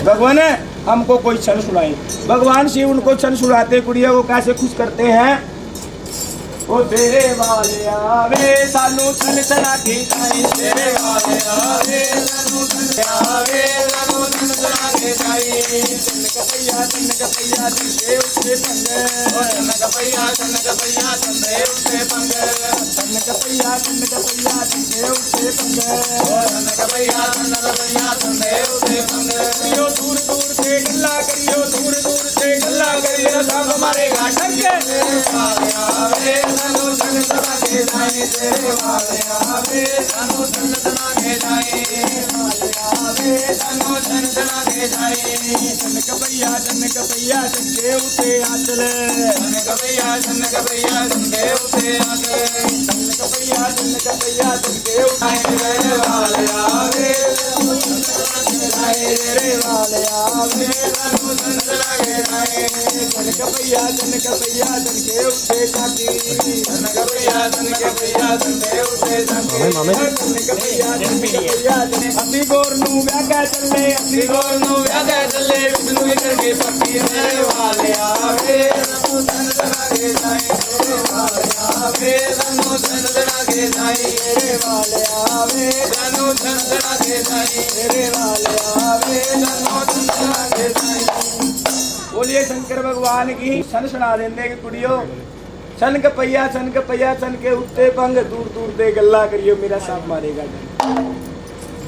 भगवान हमको कोई क्षण सुनाई। भगवान शिव उनको क्षण सुनाते, कुड़िया को कैसे खुश करते हैं। ओ तेरे वाले आवे सानू छन छना के जाई, तेरे वाले आवे सानू छन आवे सानू छन छना के जाई। चन्न कपैया दिखे उसके पंग, ओ चन्न कपैया चंदे उसके पंग, चन्न कपैया दिखे उसके पंग, ओ चन्न कपैया चंदे उसके पंग। करियो दूर दूर से गल्ला करियो, दूर दूर से गल्ला करियो, सब हमारे घाटन के वाले आवे सानू छन छना के जाई, तेरे वाले आवे सानू छन छना के जाई, वाले आवे सानू छन छना के जाई। चन्न कपैया चंदे उते आचल, चन्न कपैया चंदे उते आचल, चन्न कपैया चंदे उठाए तेरे वाले आवे सानू छन छना के जाई, तेरे वाले आवे सानू छन छना के जाई। चन्न कपैया चंदे उते चाकी, चन्न कपैया चंदे उते चाकी, चन्न कपैया अपनी गोर नू व्यागा चले, अपनी गोर नू व्यागा चले, विष्णु करके पट्टी तेरे वाले आवे सानू छन छना के जाई, तेरे वाले आवे सानू छन छना के जाई, तेरे वाले आवे सानू छन छना के जाई, तेरे वाले आवे सानू छन छना के जाई। बोलिए शंकर भगवान की। सन सुना देंगे कि कुड़ियो सन कपैया सन के उत्ते पंग, दूर दूर दे गल्ला करियो मेरा सांप मारेगा।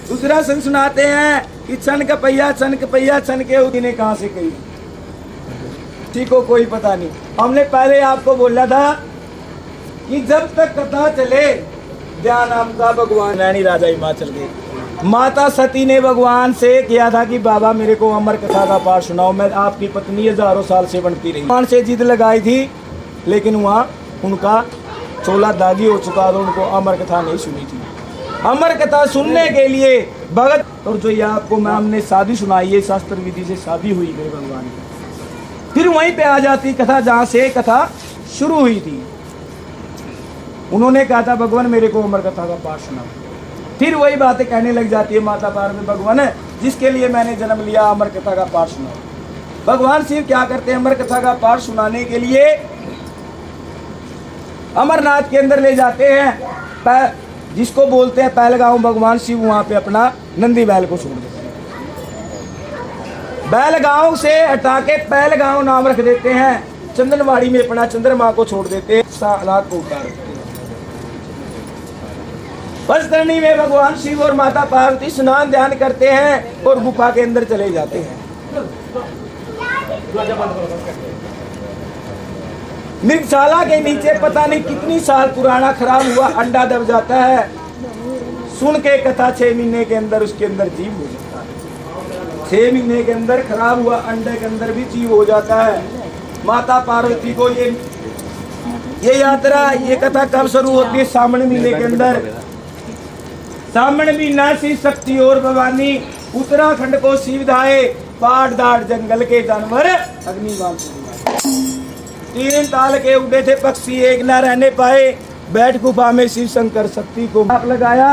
दूसरा सन सुनाते हैं कि सन कपैया के उठी ने कहां से कही, ठीक हो कोई पता नहीं। हमने पहले आपको बोला था कि जब तक कथा चले ध्यान आपका भगवान रानी राजा हिमाचल के माता सती ने भगवान से किया था कि बाबा मेरे को अमर कथा का पाठ सुनाओ, मैं आपकी पत्नी हजारों साल से बनती रही। भगवान से जिद लगाई थी, लेकिन वहाँ उनका चोला दागी हो चुका था, उनको अमर कथा नहीं सुनी थी। अमर कथा सुनने के लिए भगत, और जो ये आपको मैं हमने शादी सुनाई है, शास्त्र विधि से शादी हुई है भगवान की, फिर वहीं पे आ जाती कथा जहाँ से कथा शुरू हुई थी। उन्होंने कहा था भगवान मेरे को अमर कथा का पाठ सुनाओ, फिर वही बातें कहने लग जाती है माता पार्वती, भगवान जिसके लिए मैंने जन्म लिया अमर कथा का पाठ सुनाओ। भगवान शिव क्या करते हैं, अमर कथा का पाठ सुनाने के लिए अमरनाथ के अंदर ले जाते हैं, जिसको बोलते हैं पहलगांव। भगवान शिव वहाँ पे अपना नंदी बैल को छोड़ देते हैं, बैलगांव से हटा के पहलगांव नाम रख देते हैं। चंदनवाड़ी में अपना चंद्रमा को छोड़ देते हैं, रात को उतार देते हैं। बस्तरनी में भगवान शिव और माता पार्वती स्नान ध्यान करते हैं और गुफा के अंदर चले जाते हैं। मृगशाला के नीचे पता नहीं कितनी साल पुराना खराब हुआ अंडा दब जाता है, सुन के कथा 6 महीने के अंदर उसके अंदर जीव हो जाता है।
6 महीने के अंदर खराब हुआ अंडे के अंदर भी जीव हो जाता है। माता पार्वती को ये यात्रा, ये कथा कब शुरू होती है? सावन महीने के अंदर। सावन महीना शिव शक्ति और भवानी उत्तराखंड को सीधाए पहाड़ दाड़ जंगल के जानवर अग्निबाण 3 ताल के उड़े थे पक्षी, एक न रहने पाए, बैठ गुफा में शिव शंकर शक्ति को आप लगाया।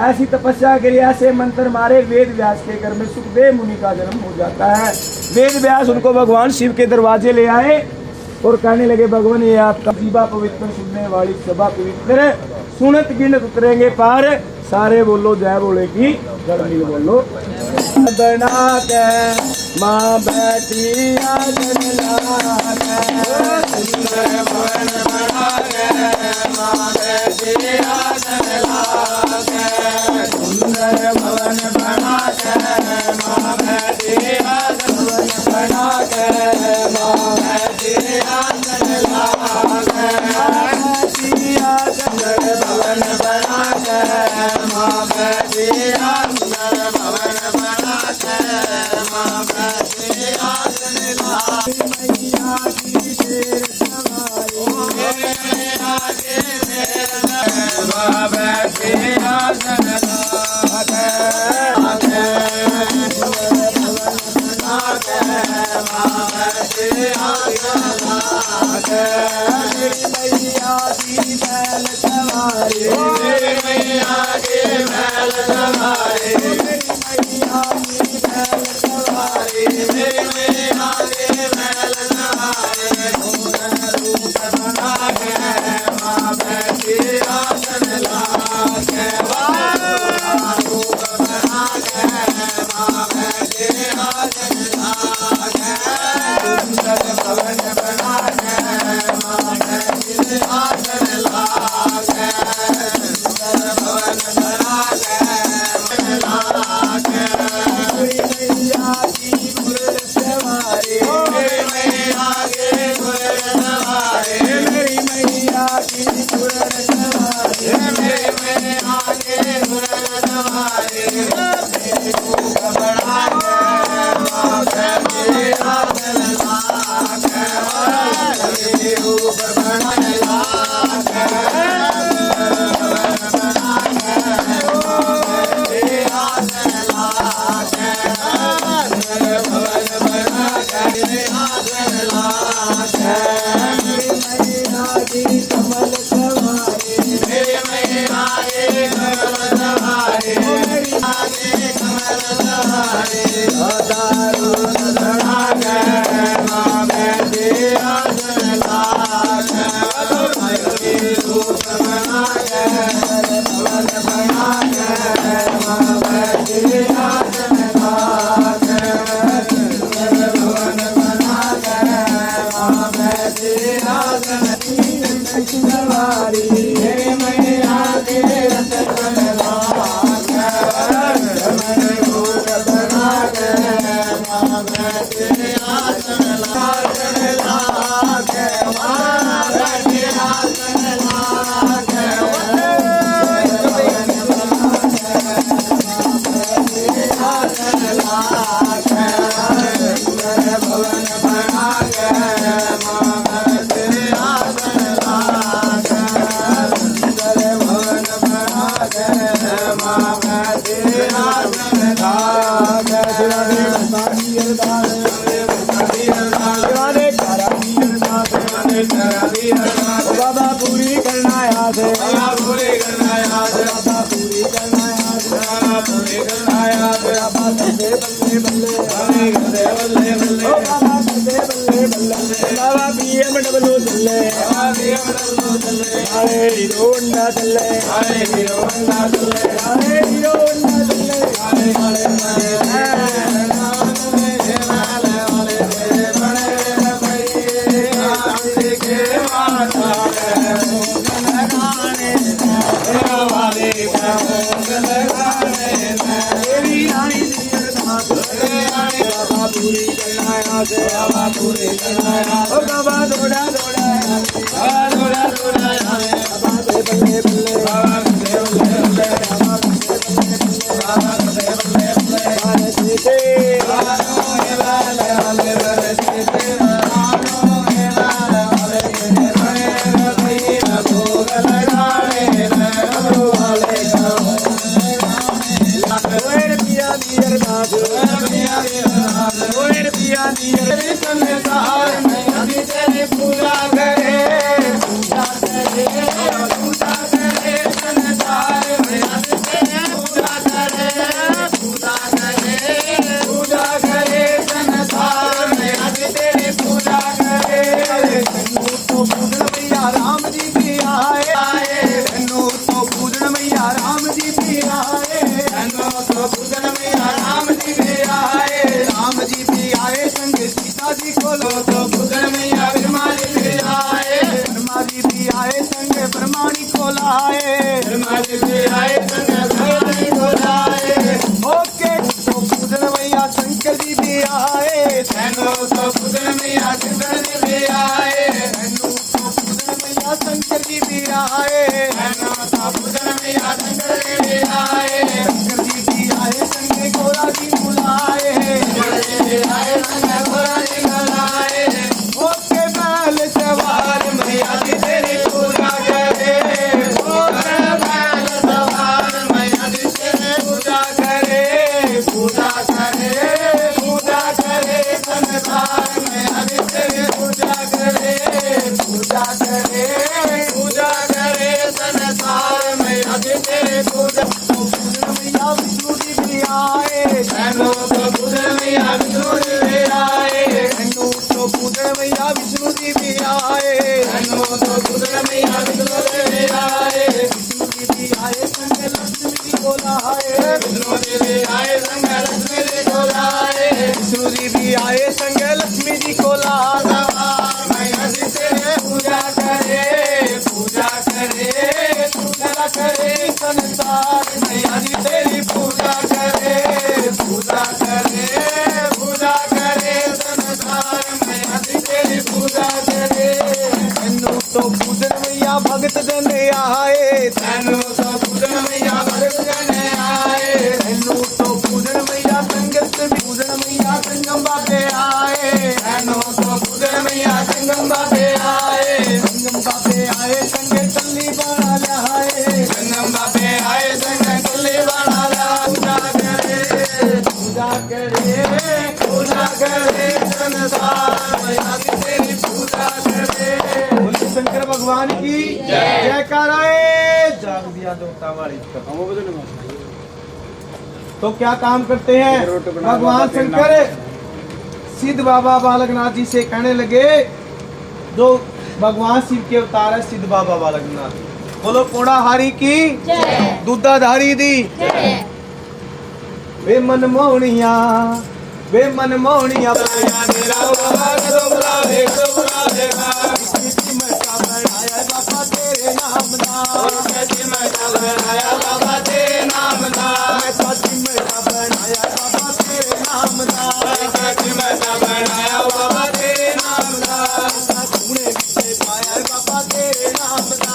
ऐसी तपस्या करी, ऐसे मंत्र मारे, वेद व्यास के घर में सुखदेव मुनि का जन्म हो जाता है। वेद व्यास उनको भगवान शिव के दरवाजे ले आए और कहने लगे, भगवान ये आपका जीवा पवित्र, सुनने वाली सभा पवित्र, सुनत गिनत उतरेंगे पार, सारे बोलो जय बोले की गणमिल बोलो। बना के माँ बैठी आंगन लाके, सुंदर भवन बना के माँ बैठी आंगन लाके, सुंदर भवन बना के माँ बैठी आंगन बना के माँ बैठी आंगन लाके, सुंदर भवन बना के माँ बैठी आंगन भवन बना के माँ बैठी आंगन लाके, मैया की शेर सवारी, मैया की शेर सवारी, माँ बैठी आंगन लाके, सुंदर भवन बना के माँ बैठी आंगन लाके, मैया की बैल सवारी, मैया की बैल सवारी, मैया की बैल सवारी, मेरी मैया की बैल सवारी, पूर्ण रूप बना के माँ बैठी आंगन लाके, रूप बना के माँ बैठी आंगन लाके, सुंदर भवन बना के माँ बैठी आंगन लाके, सुंदर भवन बना के लाके, मैया की गुर सवारी, मेरी मैया की गुर सवारी, मेरी मैया की गुर सवारी, मेरी मैया की गुर सवारी, मेरी रूप बना के माँ बैठी आंगन लाके, मेरी रूप बना लाके, बना के आंगन लाके, भवन बना के आंगन लाके, मेरी मैया की कमल सवारी, मेरी मैया की कमल सवारी, मेरी मैया की कमल सवारी, दारुण बना के माँ बैठी आंगन लाके, मेरी रूप बना के भवन बना के माँ बैठी आंगन लाके, भवन बना के माँ बैठी आंगन सवारी, मेरी मैया के रतन लाके, रमन रूप बना के माँ बैठी आंगन लाके, माँ बैठी आंगन लाके, भवन बना के माँ बैठी आंगन लाके, सुंदर भवन बना के माँ बैठी आंगन लाके, शिवाने बतानी अरदास, बतानी अरदास, शिवाने करानी अरदास, शिवाने करानी अरदास, बाबा पूरी करना याद है, बाबा पूरी करना याद है, बाबा पूरी करना याद है, बाबा पूरी करना याद है, बाबा करदे बल्ले बल्ले, बाबा करदे बल्ले बल्ले, बाबा करदे बल्ले बल्ले, बाबा BMW चले, बाबा BMW चले, अरे हीरो होंडा चले, अरे हीरो होंडा चले, अरे हीरो होंडा चले, अरे वाले वाले वाले वाले बड़े बड़े आंधी के माता लगाने, वाले लगाने, मेरी रानी बाबा पूरी करना याद है, बाबा पूरी करना याद, ओ बाबा दौड़ा दौड़ा, बाबा दौड़ा दौड़ा, बाबा दे बल्ले बल्ले, बाबा दे बल्ले बल्ले, बाबा दे बल्ले बल्ले, बाबा दे बल्ले बल्ले, बाबा दे
ओए पिया दिए संसार में अभी तेरी पूजा करे पूजा करे पूजा करे संसार में अभी तेरी पूजा करे पूजा करे पूजा करे संसार में अभी तेरी पूजा करे तनु तो पूजन मैया राम जी भी आए तनु तो पूजन मैया राम जी भी आए तनु तो पूजन मैया राम जी भी आए राम जी भी आए संग सीता जी को लो तो पूजन मैया ब्रह्मा जी भी आए ब्रह्मा जी भी आए संग ब्रह्माणी को लाए ब्रह्मा जी भी आए संग ब्रह्माणी को लाए ओके तो पूजन मैया शंकर जी भी आए तनु तो पूजन मैया शंकर जी भी आए तनु तो पूजन मैया शंकर जी भी आए तनु तो पूजन मैया शंकर जी भी आए शंकर जी भी आए संग गोरा जी बुलाए गोरा जी भी आए संग गोरा जी बुलाए ओके महल सवार मैया जी तेरी पूजा करे ओके महल सवार मैया जी तेरी पूजा करे पूजा करे पूजा करे संसार मैया जी तेरी पूजा करे पूजा करे पूजा करे संसार मैया जी तेरी पूजा पूजन मैया विष्णु जी भी आए तनु तो पूजन मैया विष्णु जी भी आए तनु तो पूजन मैया विष्णु जी भी आए तनु तो पूजन मैया विष्णु जी भी आए विष्णु जी भी आए संग लक्ष्मी जी को लाए विष्णु जी भी आए संग लक्ष्मी जी को लाए विष्णु जी भी आए संग लक्ष्मी जी को लाए मैया जी तेरे पूजा करे पूजा करे पूजा करे संसार मैया जी तेरी पूजा करे पूजा करे पूजा करे संसार मैया जी तेरी पूजा करे तनु तो पूजन मैया भगत जन आए तनु तो पूजन मैया भगत जन आए तनु तो पूजन मैया संगत पूजन मैया संगम बाबे आए तनु तो पूजन मैया संगम बाबे आए संगम बाबे आए संगे चल्ली बना लाए संगम बाबे आए संगे चल्ली बना ला पूजा करे पूजा करे पूजा करे संसार मैया जी तेरी पूजा करे
बोलिए शंकर भगवान की जयकारा जाग दिया देवता वाली। तो क्या काम करते हैं भगवान शंकर? सिद्ध बाबा बालकनाथ जी से कहने लगे, जो भगवान शिव के अवतार है सिद्ध बाबा बालकनाथ, बोलो कोड़ाहारी की दूधाधारी दी वे मनमोहनिया
मेरा बाबा कदो बुलावेगा बनाया बाबा तेरे नाम दा बनाया बाबा तेरे नाम दा बनाया बाबा तेरे नाम दा बनाया बाबा तेरे नाम दा तूने विचे पाया बाबा तेरे नाम दा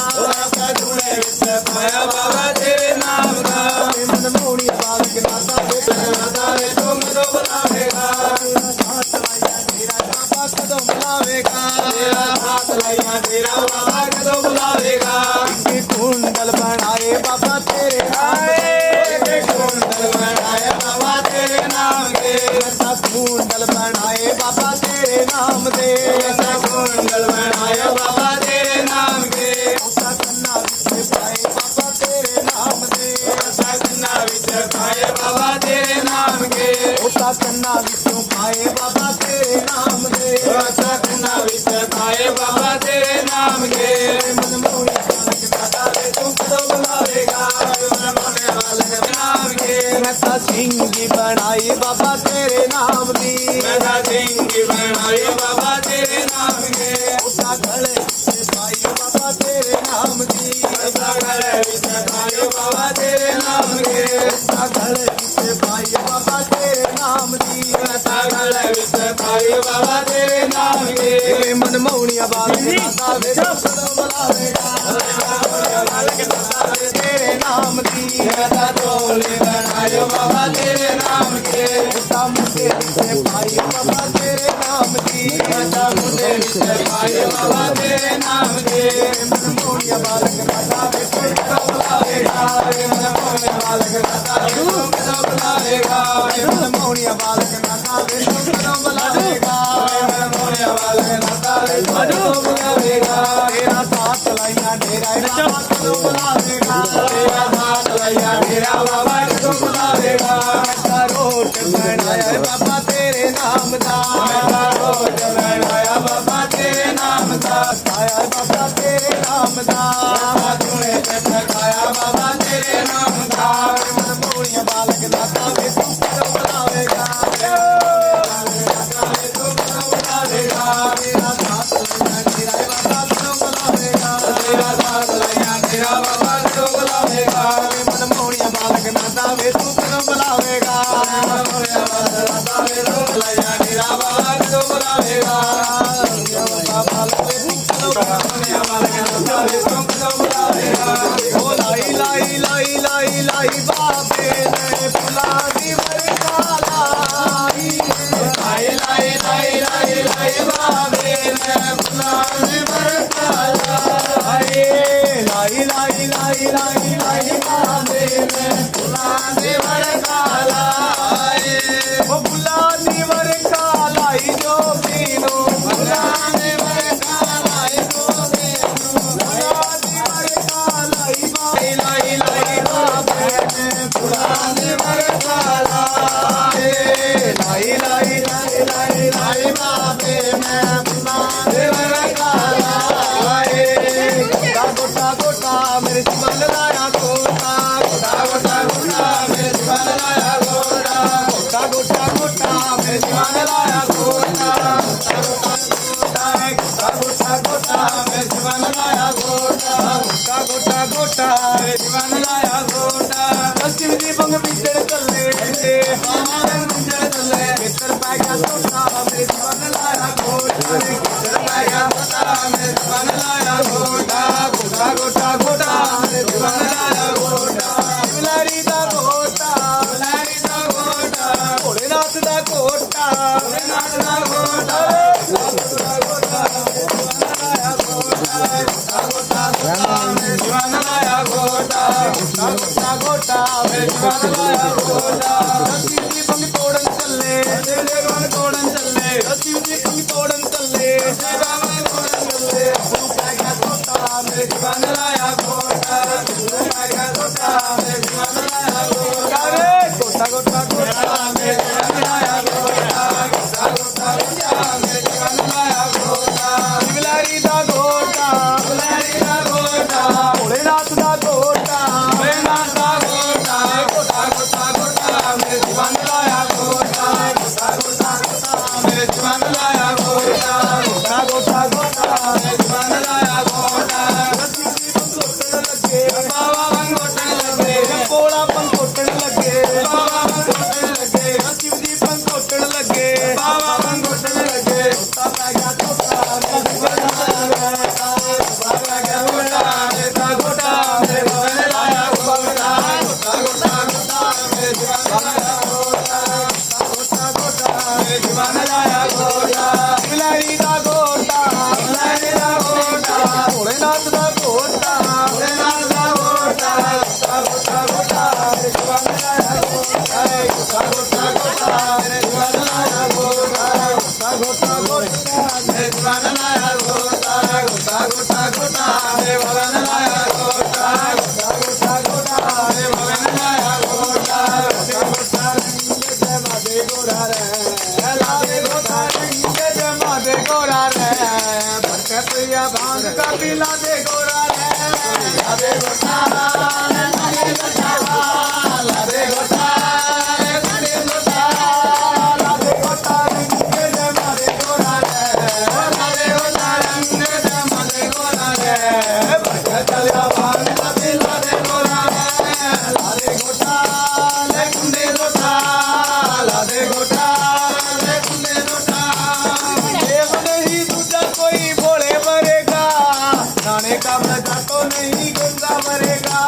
तूने विचे पाया बाबा तेरे नाम दा मनमोहनी बालक नाता वे तुम तो बुलावेगा हाथ लाया तेरा बाबा कदम बुलावेगा हाथ लाया तेरा बाबा कदम बुलावेगा कुंडल बनाए बाबा तेरे नाम के कुंडल बनाए बाबा तेरे नाम के कुंडल बनाए बाबा तेरे नाम दे कुंडल बनाए बाबा तेरे नाम के कन्ना विच पाए बाबा तेरे नाम दे कन्ना विच पाए बाबा तेरे नाम के कन्ना विचों पाए बाबा तेरे नाम दे कन्ना विच पाए बाबा तेरे नाम के मनमोहनी बालक दादा रे तुम तो बुलावेगा मनमोहनी बालक नाम के मैं सिंह जी बनाई बाबा तेरे नाम दी मैं सिंह जी बनाई बाबा तेरे नाम के उठा गले से पाई बाबा तेरे नाम दी उठा गले से पाई बाबा तेरे नाम के उठा गले से पाई बाबा तेरे नाम दी उठा गले से पाई बाबा तेरे नाम के मनमोहनी बालक दादा रे तुम तो बुलावेगा बालक दादा रे तेरे नाम दी मैं डोली बनायो बाबा तेरे नाम के मुझे से पाई बाबा तेरे नाम की मुझे से पाई बाबा तेरे नाम के मनमोहनी बालक दादा रे तुम तो बुलावेगा मनमोहनी बालक दादा रे तुम तो बुलावेगा मोरिया बालक नाता वे तुम करो बुलावेगा मन मोरिया बालक नाता वे तुम करो बुलावेगा तेरा साथ लाइया डेरा बाबा करो बुलावेगा तेरा साथ लाइया डेरा बाबा करो बुलावेगा मैं रोट बनाया बाबा तेरे नाम दा मैं रोट बनाया बाबा तेरे नाम दा आया बाबा तेरे नाम दा बाबा तूने चटकाया बाबा तेरे नाम दा मन मोरिया बालक नाता वे तुम करो बुलावेगा मेरा साथ लाइया डेरा बाबा करो बुलावेगा तेरा साथ लाइया डेरा बाबा करो बुलावेगा मन मोरिया बालक नाता वे तुम करो बुलावेगा मन मोरिया बालक नाता वे तुम लाइया डेरा बाबा करो बुलावेगा बाबा वे तुम करो मोरिया बालक नाता वे तुम करो बुलावेगा ओ लाई लाई लाई लाई लाई बाबे ने फुला दी बरकाला लाई लाई लाई लाई लाई बाबे ने फुला दी बरकाला लाई लाई लाई लाई लाई बाबे ने फुला दी बरकाला ओ फुला दी बरकाला जो बीनो फुला दी बरकाला जो बीनो फुला दी बरकाला लाई लाई लाई बाबे ने फुला दी बरकाला लाई लाई लाई लाई लाई बाबे ने फुला दी बरकाला गोटा गोटा मेरे जीवन लाया गोटा गोटा गोटा गोटा मेरे जीवन लाया गोटा गोटा गोटा गोटा मेरे जीवन लाया गोटा गोटा गोटा गोटा मेरे जीवन लाया गोटा गोटा गोटा गोटा मेरे जीवन लाया गोटा शिव जी बंग बिचड़ चले बंग बिचड़ चले भीतर पै गया गोटा मेरे जीवन लाया गोटा भीतर पै गया गोटा मेरे जीवन लाया गोटा गोटा गोटा गोटा मेरे जीवन लाया गोटा बिलारी दा गोटा भोलेनाथ दा गोटा भोलेनाथ दा गोटा गोटा मेरे जीवन लाया गोटा शिव जी बंग तोड़न चले बंग तोड़न चले शिव जी बंग तोड़न चले तोड़न चले गोटा मेरे जीवन लाया गोटा गोटा मेरे जीवन लाया गोटा गोटा गोटा गोटा मेरे जीवन लाया गोटा गोटा गोटा गोटा मेरे जीवन लाया गोटा बिलारी दा गोटा भोलेनाथ दा गोटा भोलेनाथ दा गोटा गोटा गोटा गोटा मेरे जीवन लाया गोटा गोटा गोटा गोटा मेरे जीवन लाया गोटा गोटा गोटा गोटा मेरे जीवन लाया गोटा बाबा पंगोटन लगे बोला पंगोटन लगे बाबा पंगोटन लगे शिव जी पंगोटन लगे बाबा पंगोटन लगे गोटा पै गया गोटा मेरे जीवन लाया गोटा पै गया गोटा मेरा गोटा मेरे जीवन लाया गोटा गोटा गोटा गोटा मेरे जीवन लाया गोटा गोटा गोटा मेरे जीवन लाया गोटा बिलारी दा गोटा भोलेनाथ दा गोटा भोलेनाथ दा गोटा गोटा गोटा मेरे जीवन लाया गोटा गोटा गोटा मेरे जीवन लाया गोटा गोटा गोटा मेरे जीवन लाया गोटा गोटा गोटा गोटा मेरे भवन लाया गोटा गोटा गोटा गोटा मेरे भवन लाया गोटा गोटा गोटा जय माते गोरा रे लादे गोटा जय माते गोरा रे बरकत या भांग का पिला दे गोरा रे लादे गोटा लादे गोटा लादे गोटा लादे गोटा लादे गोटा जय माते गोरा रे लादे गोटा जय माते गोरा रे बरकत या भांग का पिला दे गोरा रे लादे गोटा ले कुंडे गोटा लादे गोटा ले कुंडे गोटा देव नहीं दूजा कोई भोले मरेगा नाने का बजा तो नहीं गंगा मरेगा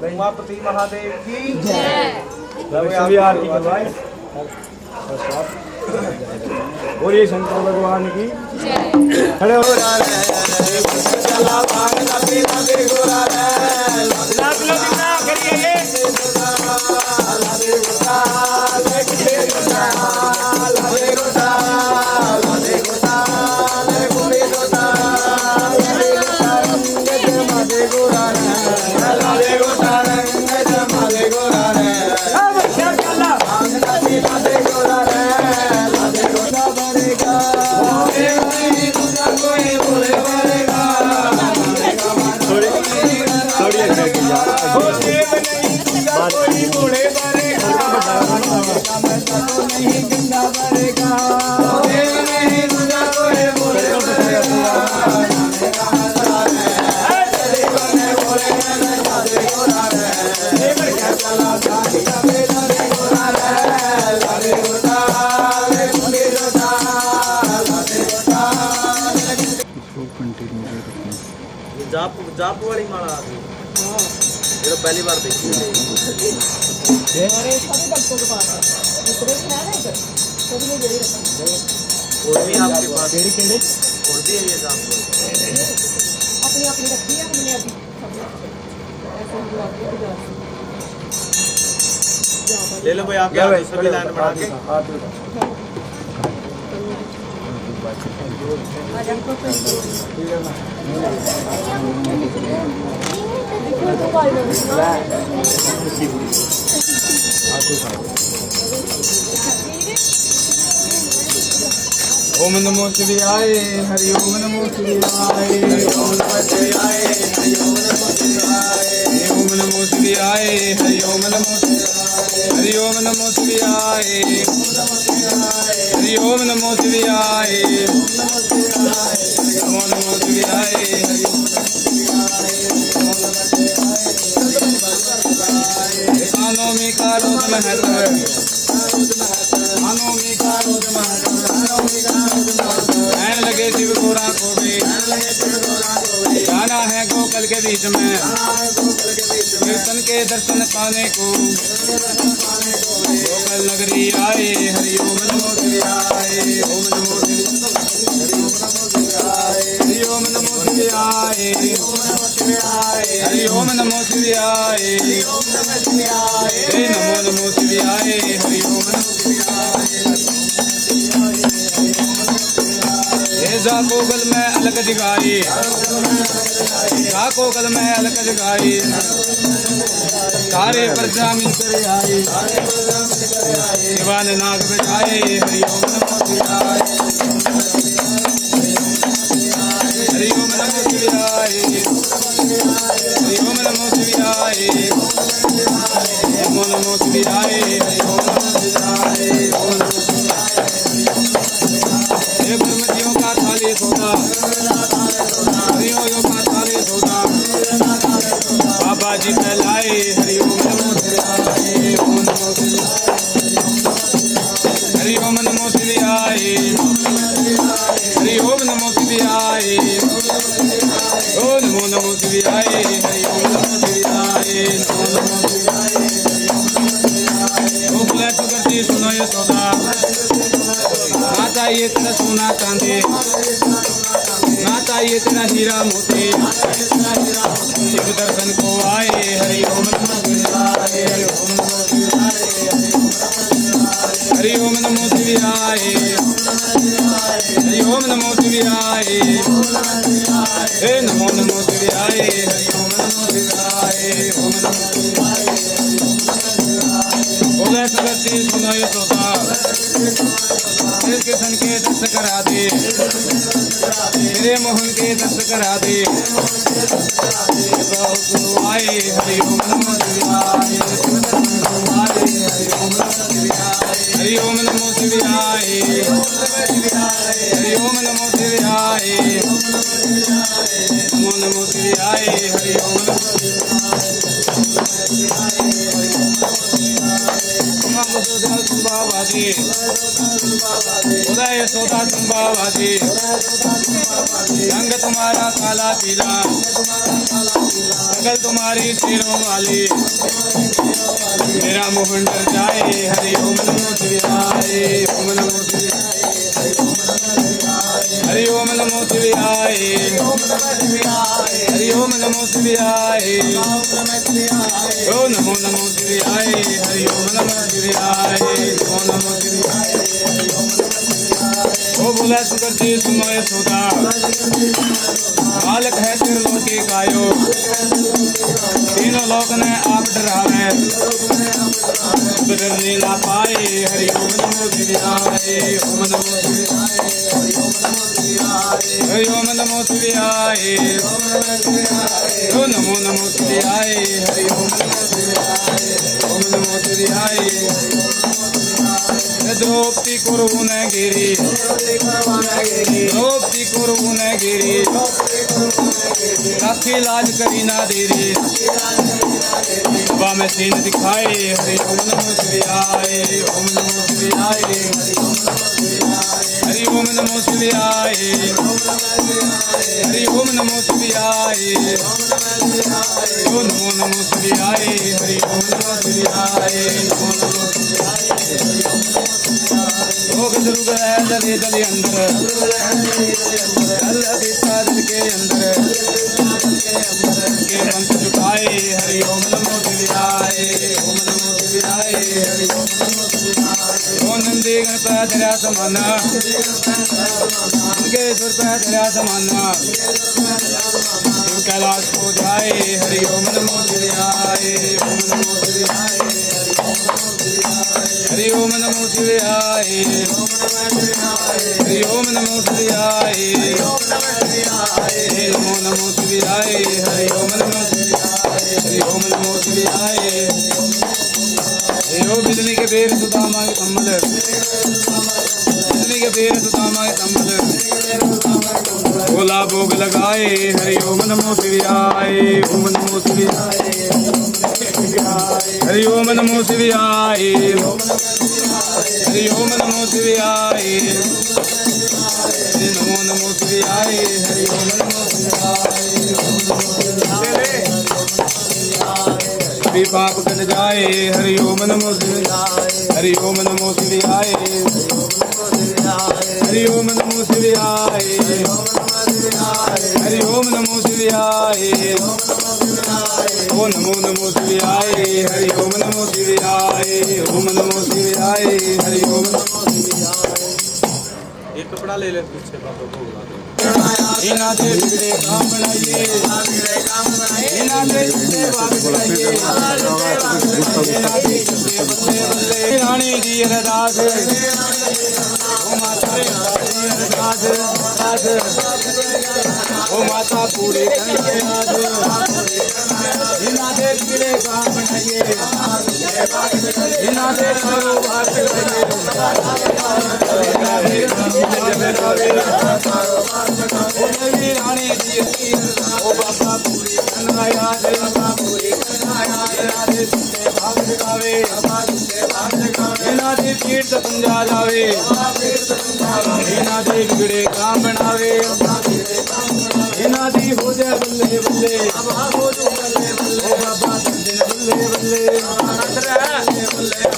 उमापति महादेव की
बोलिए शंकर भगवान की खड़े हो
जाप वाली माला आ गई जो पहली बार देखी और भी आपके पास और भी है ये जाप
अपनी अपनी रखी है हमने अभी
ले लो भाई आपके हाथ सभी लाइन बढ़ा के
ओम नमो शिवाय हरि ओम नमो शिवाय ओम नमो शिवाय हरि ओम नमो शिवाय ओम नमो शिवाय हरि ओम नमो शिवाय हरि ओम नमो शिवाय हरि ओम नमो शिवाय नमो नमो शिवाय हरि ओम कानों में कारो महत्व कानों में कारो महत्व लगे शिव गोरा को भी जाना है गोकल के बीच में कीर्तन के दर्शन पाने को गोकल नगरी आए हरि ओम नमो शिवाय ओम नमो हरि ओम नमो शिवाय हरि ओम नमो शिवाय नमो नमो शिवाय हरि ओम नमो जा कोगल में अलग जगाई जा कोगल में अलग जगाई सारे परजामी करे आई शिवान नाग बजाए हरि ओम नमो शिवाय हरि ओम नमो शिवाय हरि ओम नमो शिवाय नमो नमो शिवाय हरि ओम नमो शिवाय ओम नमो ब्रह्मजियों का थाली सोदा हरिओं का थाली सोदा बाबा जी कहलाए हरि ओम नमो शिवाय ओम नमो हरि ओम नमो शिवाय हरि ओम नमो शिवाय ओ नमो नमो शिवाय हरि ओम नमो शिवाय नमो नमो शिवाय ओ बुला तो करती सुनो ये सोदा ना चाहिए तेरा सोना चांदी ना चाहिए तेरा हीरा मोती शिव दर्शन को आए हरि ओम नमो शिवाय हरि ओम नमो शिवाय हरि ओम नमो शिवाय, हरि ओम नमो शिवाय, हे नमो नमो शिवाय, हरि ओम नमो शिवाय, ओम नमो शिवाय। बोले सरस्वती सुनो ये श्रोता, कृष्ण के दर्शन करा दे, मेरे मोहन के दर्शन करा दे, आए हरि ओम नमो शिवाय, हरि ओम नमो शिवाय, हरि ओम नमो शिवाय, नमो नमो शिवाय, हरि ओम नमो बाबाजी, उदय सोता बाबाजी, रंग तुम्हारा काला पीला, शकल तुम्हारी शेरों वाली, मेरा मोहन डर जाए, हरि ओम नमो शिवाय, ओम नमो शिवाय, हरि ओम नमो शिवाय, हरि ओम नमो शिवाय, ओ नमो नमो शिवाय, हरि ओम नमो शिवाय, नमो नमो शिवाय, ओ बोला सुकर्ती सुनो ये सोदा, बालक है त्रिलोकी कायो, तीनों लोक ने आप डरावे, डरने ना पाए, हरि ओम नमो शिवाय, ओम नमो शिवाय, हरि ओम नमो शिवाय, ओ नमो नमो शिवाय, हरि ओम नमो शिवाय, ओम नमो शिवाय। द्रौपदी कुरुन गिरी, द्रौपदी कुरुन गिरी, राखी लाज करी ना देरी, बाबा में सीन दिखाए, हरि ओम नमो शिवाय, ओम नमो शिवाय, हरि ओम नमो शिवाय, हरि ओम नमो शिवाय, ओ नमो नमो शिवाय, हरि ओम नमो शिवाय, नमो नमो शिवाय। लोग दुर्ग है दले दले अंदर, दल दिशा दिल के अंदर, के मंत्र झुकाए, हरि ओम नमो शिवाय, ओम नमो शिवाय, हरि ओम नमो शिवाय। ओ नंदी गणपति तेरा समाना, उनके सुर पे तेरा समाना, शिव कैलाश को जाए, हरि ओम नमो शिवाय, ओम नमो शिवाय, हरि ओम नमो शिवाय, हरि ओम नमो शिवाय, नमो नमो शिवाय, हरि ओम नमो शिवाय, हरि ओम नमो शिवाय। ओ बिजली के बेर सुदामा के कमल, बिजली के बेर सुदामा के कमल, भोला भोग लगाए, हरि ओम नमो शिवाय, ओम नमो शिवाय, हरि ओम नमो शिवाय, हरि ओम नमो शिवाय, नमो नमो शिवाय, हरि ओम नमो शिवाय। भी पाप कट जाए, हरि ओम नमो शिवाय, हरि ओम नमो शिवाय, हरि ओम नमो शिवाय, हरि ओम नमो शिवाय, ओ नमो नमो शिवाय, हरि ओम नमो शिवाय, ओम नमो शिवाय, हरि ओम नमो शिवाय। एक कपड़ा ले ले पीछे बाबा भोग ला दो। इना दे बिगड़े काम बनाइए, इना दे बिगड़े बात बनाइए, रानी जी अरदास, ओ माता रे अरदास, ओ माता पूरे करके आज, इना दे बिगड़े काम बनाइए, इना दे करो बात बनाइए, ओ मेरी रानी जी ओ बाबा पूरी कन्हैया दे, बाबा पूरी कन्हैया दे, तुझे भाग जगावे, बाबा तुझे भाग जगावे, इना दे तीर्थ पुंजा जावे, इना दे बिगड़े काम बनावे, इना दी हो जाए बल्ले बल्ले, बाबा हो जाए बल्ले बल्ले, ओ बाबा तुझे बल्ले बल्ले,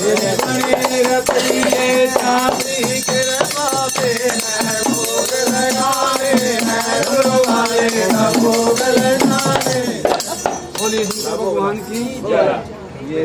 तेरे बने रखिए चांदी के बाबे है भोग लगावे, है गुरुवारे का भोग लगावे। बोलिए भगवान की जय। ये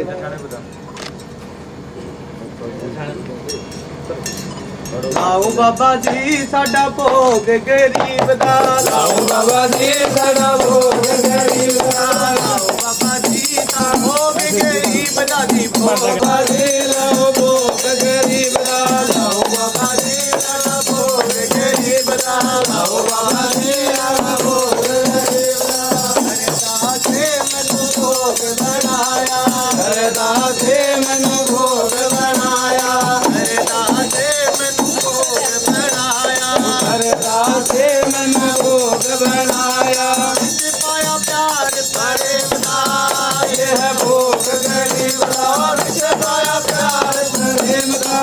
ਲਾਓ ਬਾਬਾ ਜੀ ਸਾਡਾ ਭੋਗ ਗਰੀਬ ਦਾ ਲਾਓ ਬਾਬਾ ਜੀ ਸਾਡਾ ਭੋਗ ਗਰੀਬ ਦਾ ਲਾਓ ਬਾਬਾ ਜੀ ਦਾ ਭੋਗ ਗਰੀਬ ਦਾ ਜੀ ਬਾਬਾ ਜੀ ਲਾਓ ਭੋਗ ਗਰੀਬ ਦਾ ਲਾਓ ਬਾਬਾ ਜੀ ਦਾ ਭੋਗ ਗਰੀਬ ਦਾ ਲਾਓ ਬਾਬਾ ਜੀ ਦਾ ਭੋਗ ਗਰੀਬ ਦਾ ਹਰਦਾਸੇ ਮੈਨੂੰ ਭੋਗ ਬਣਾਇਆ ਹਰਦਾਸੇ ਮੈਨੂੰ ਭੋਗ ਬਣਾਇਆ ਹਰਦਾਸੇ ਮੈਨੂੰ ਭੋਗ ਬਣਾਇਆ ਹਰਦਾਸੇ ਮੈਨੂੰ ਭੋਗ ਬਣਾਇਆ ਵਿੱਚ ਪਾਇਆ ਪਿਆਰ ਪ੍ਰੇਮ ਦਾ ਇਹ ਭੋਗ ਗਰੀਬ ਦਾ ਵਿੱਚ ਪਾਇਆ ਪਿਆਰ ਪ੍ਰੇਮ ਦਾ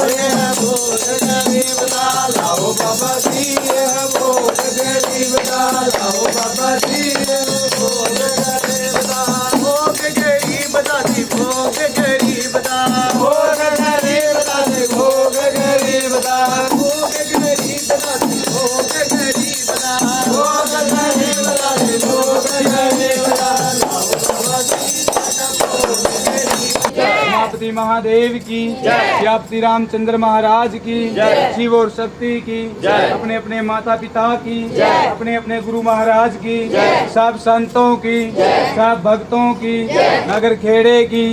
ਇਹ ਭੋਗ ਗਰੀਬ ਦਾ ਲਾਓ ਬਾਬਾ ਜੀ ਇਹ ਭੋਗ ਗਰੀਬ ਦਾ ਲਾਓ ਬਾਬਾ ਜੀ ਇਹ ਭੋਗ ਗਰੀਬ ਦਾ ਭੋਗ ਗਰੀਬ ਦਾ ਜੀ ਭੋਗ ਗਰੀਬ ਦਾ ਭੋਗ ਗਰੀਬ ਦਾ ਜੀ ਭੋਗ ਗਰੀਬ ਦਾ ਭੋਗ ਗਰੀਬ ਦਾ ਜੀ ਭੋਗ ਗਰੀਬ ਦਾ ਭੋਗ ਗਰੀਬ ਦਾ ਜੀ ਭੋਗ ਗਰੀਬ ਦਾ ਲਾਓ ਬਾਬਾ ਜੀ ਸਾਡਾ ਭੋਗ ਗਰੀਬ ਦਾ
उमापति महादेव की श्यापति रामचंद्र महाराज की शिव और शक्ति की अपने अपने माता पिता की अपने अपने गुरु महाराज की सब संतों की सब भक्तों की नगर खेड़े की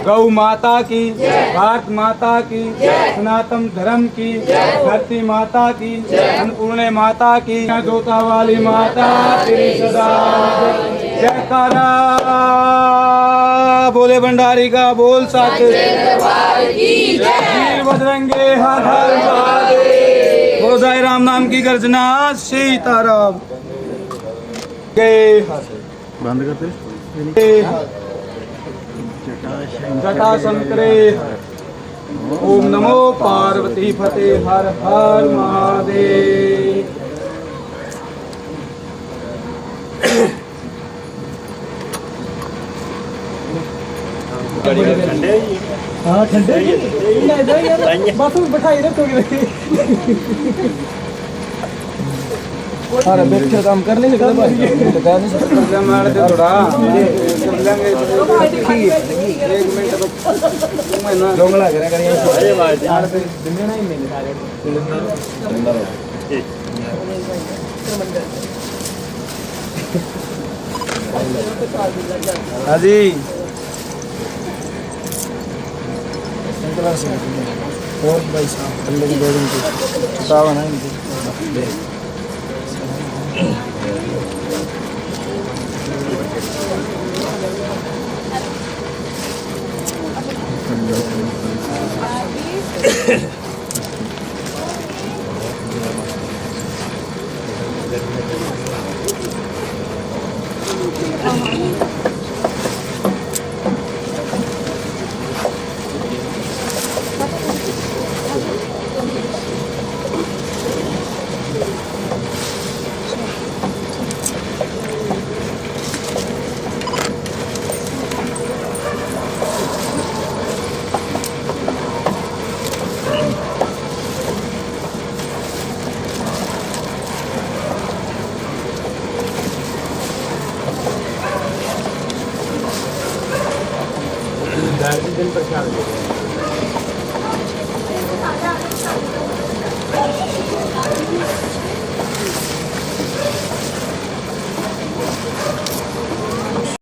गौ माता की भारत माता की सनातन धर्म की धरती माता की अन्नपूर्णे माता की जोता वाली माता तेरी सदा जयकारा बोले भंडारी का बोल साथ वीर बजरंगे हर हर महादेव बोल साई राम नाम की गर्जना सीताराम जय हर
बंद करते
जय हर जटा शंकरे हर ओम नमो पार्वती फतेह हर हर महादेव
हाँ ठंडे बस बिठाई रखोगे
अरे बैठे काम कर नहीं सकते भाई तो कह नहीं सकते
मार दे थोड़ा कर लेंगे एक मिनट ना
जोंगला करें
अरे बात यार
हाँ जी और भाई साहब अल्लाह की दो दिन की बताओ ना इनको
दिन प्रसाद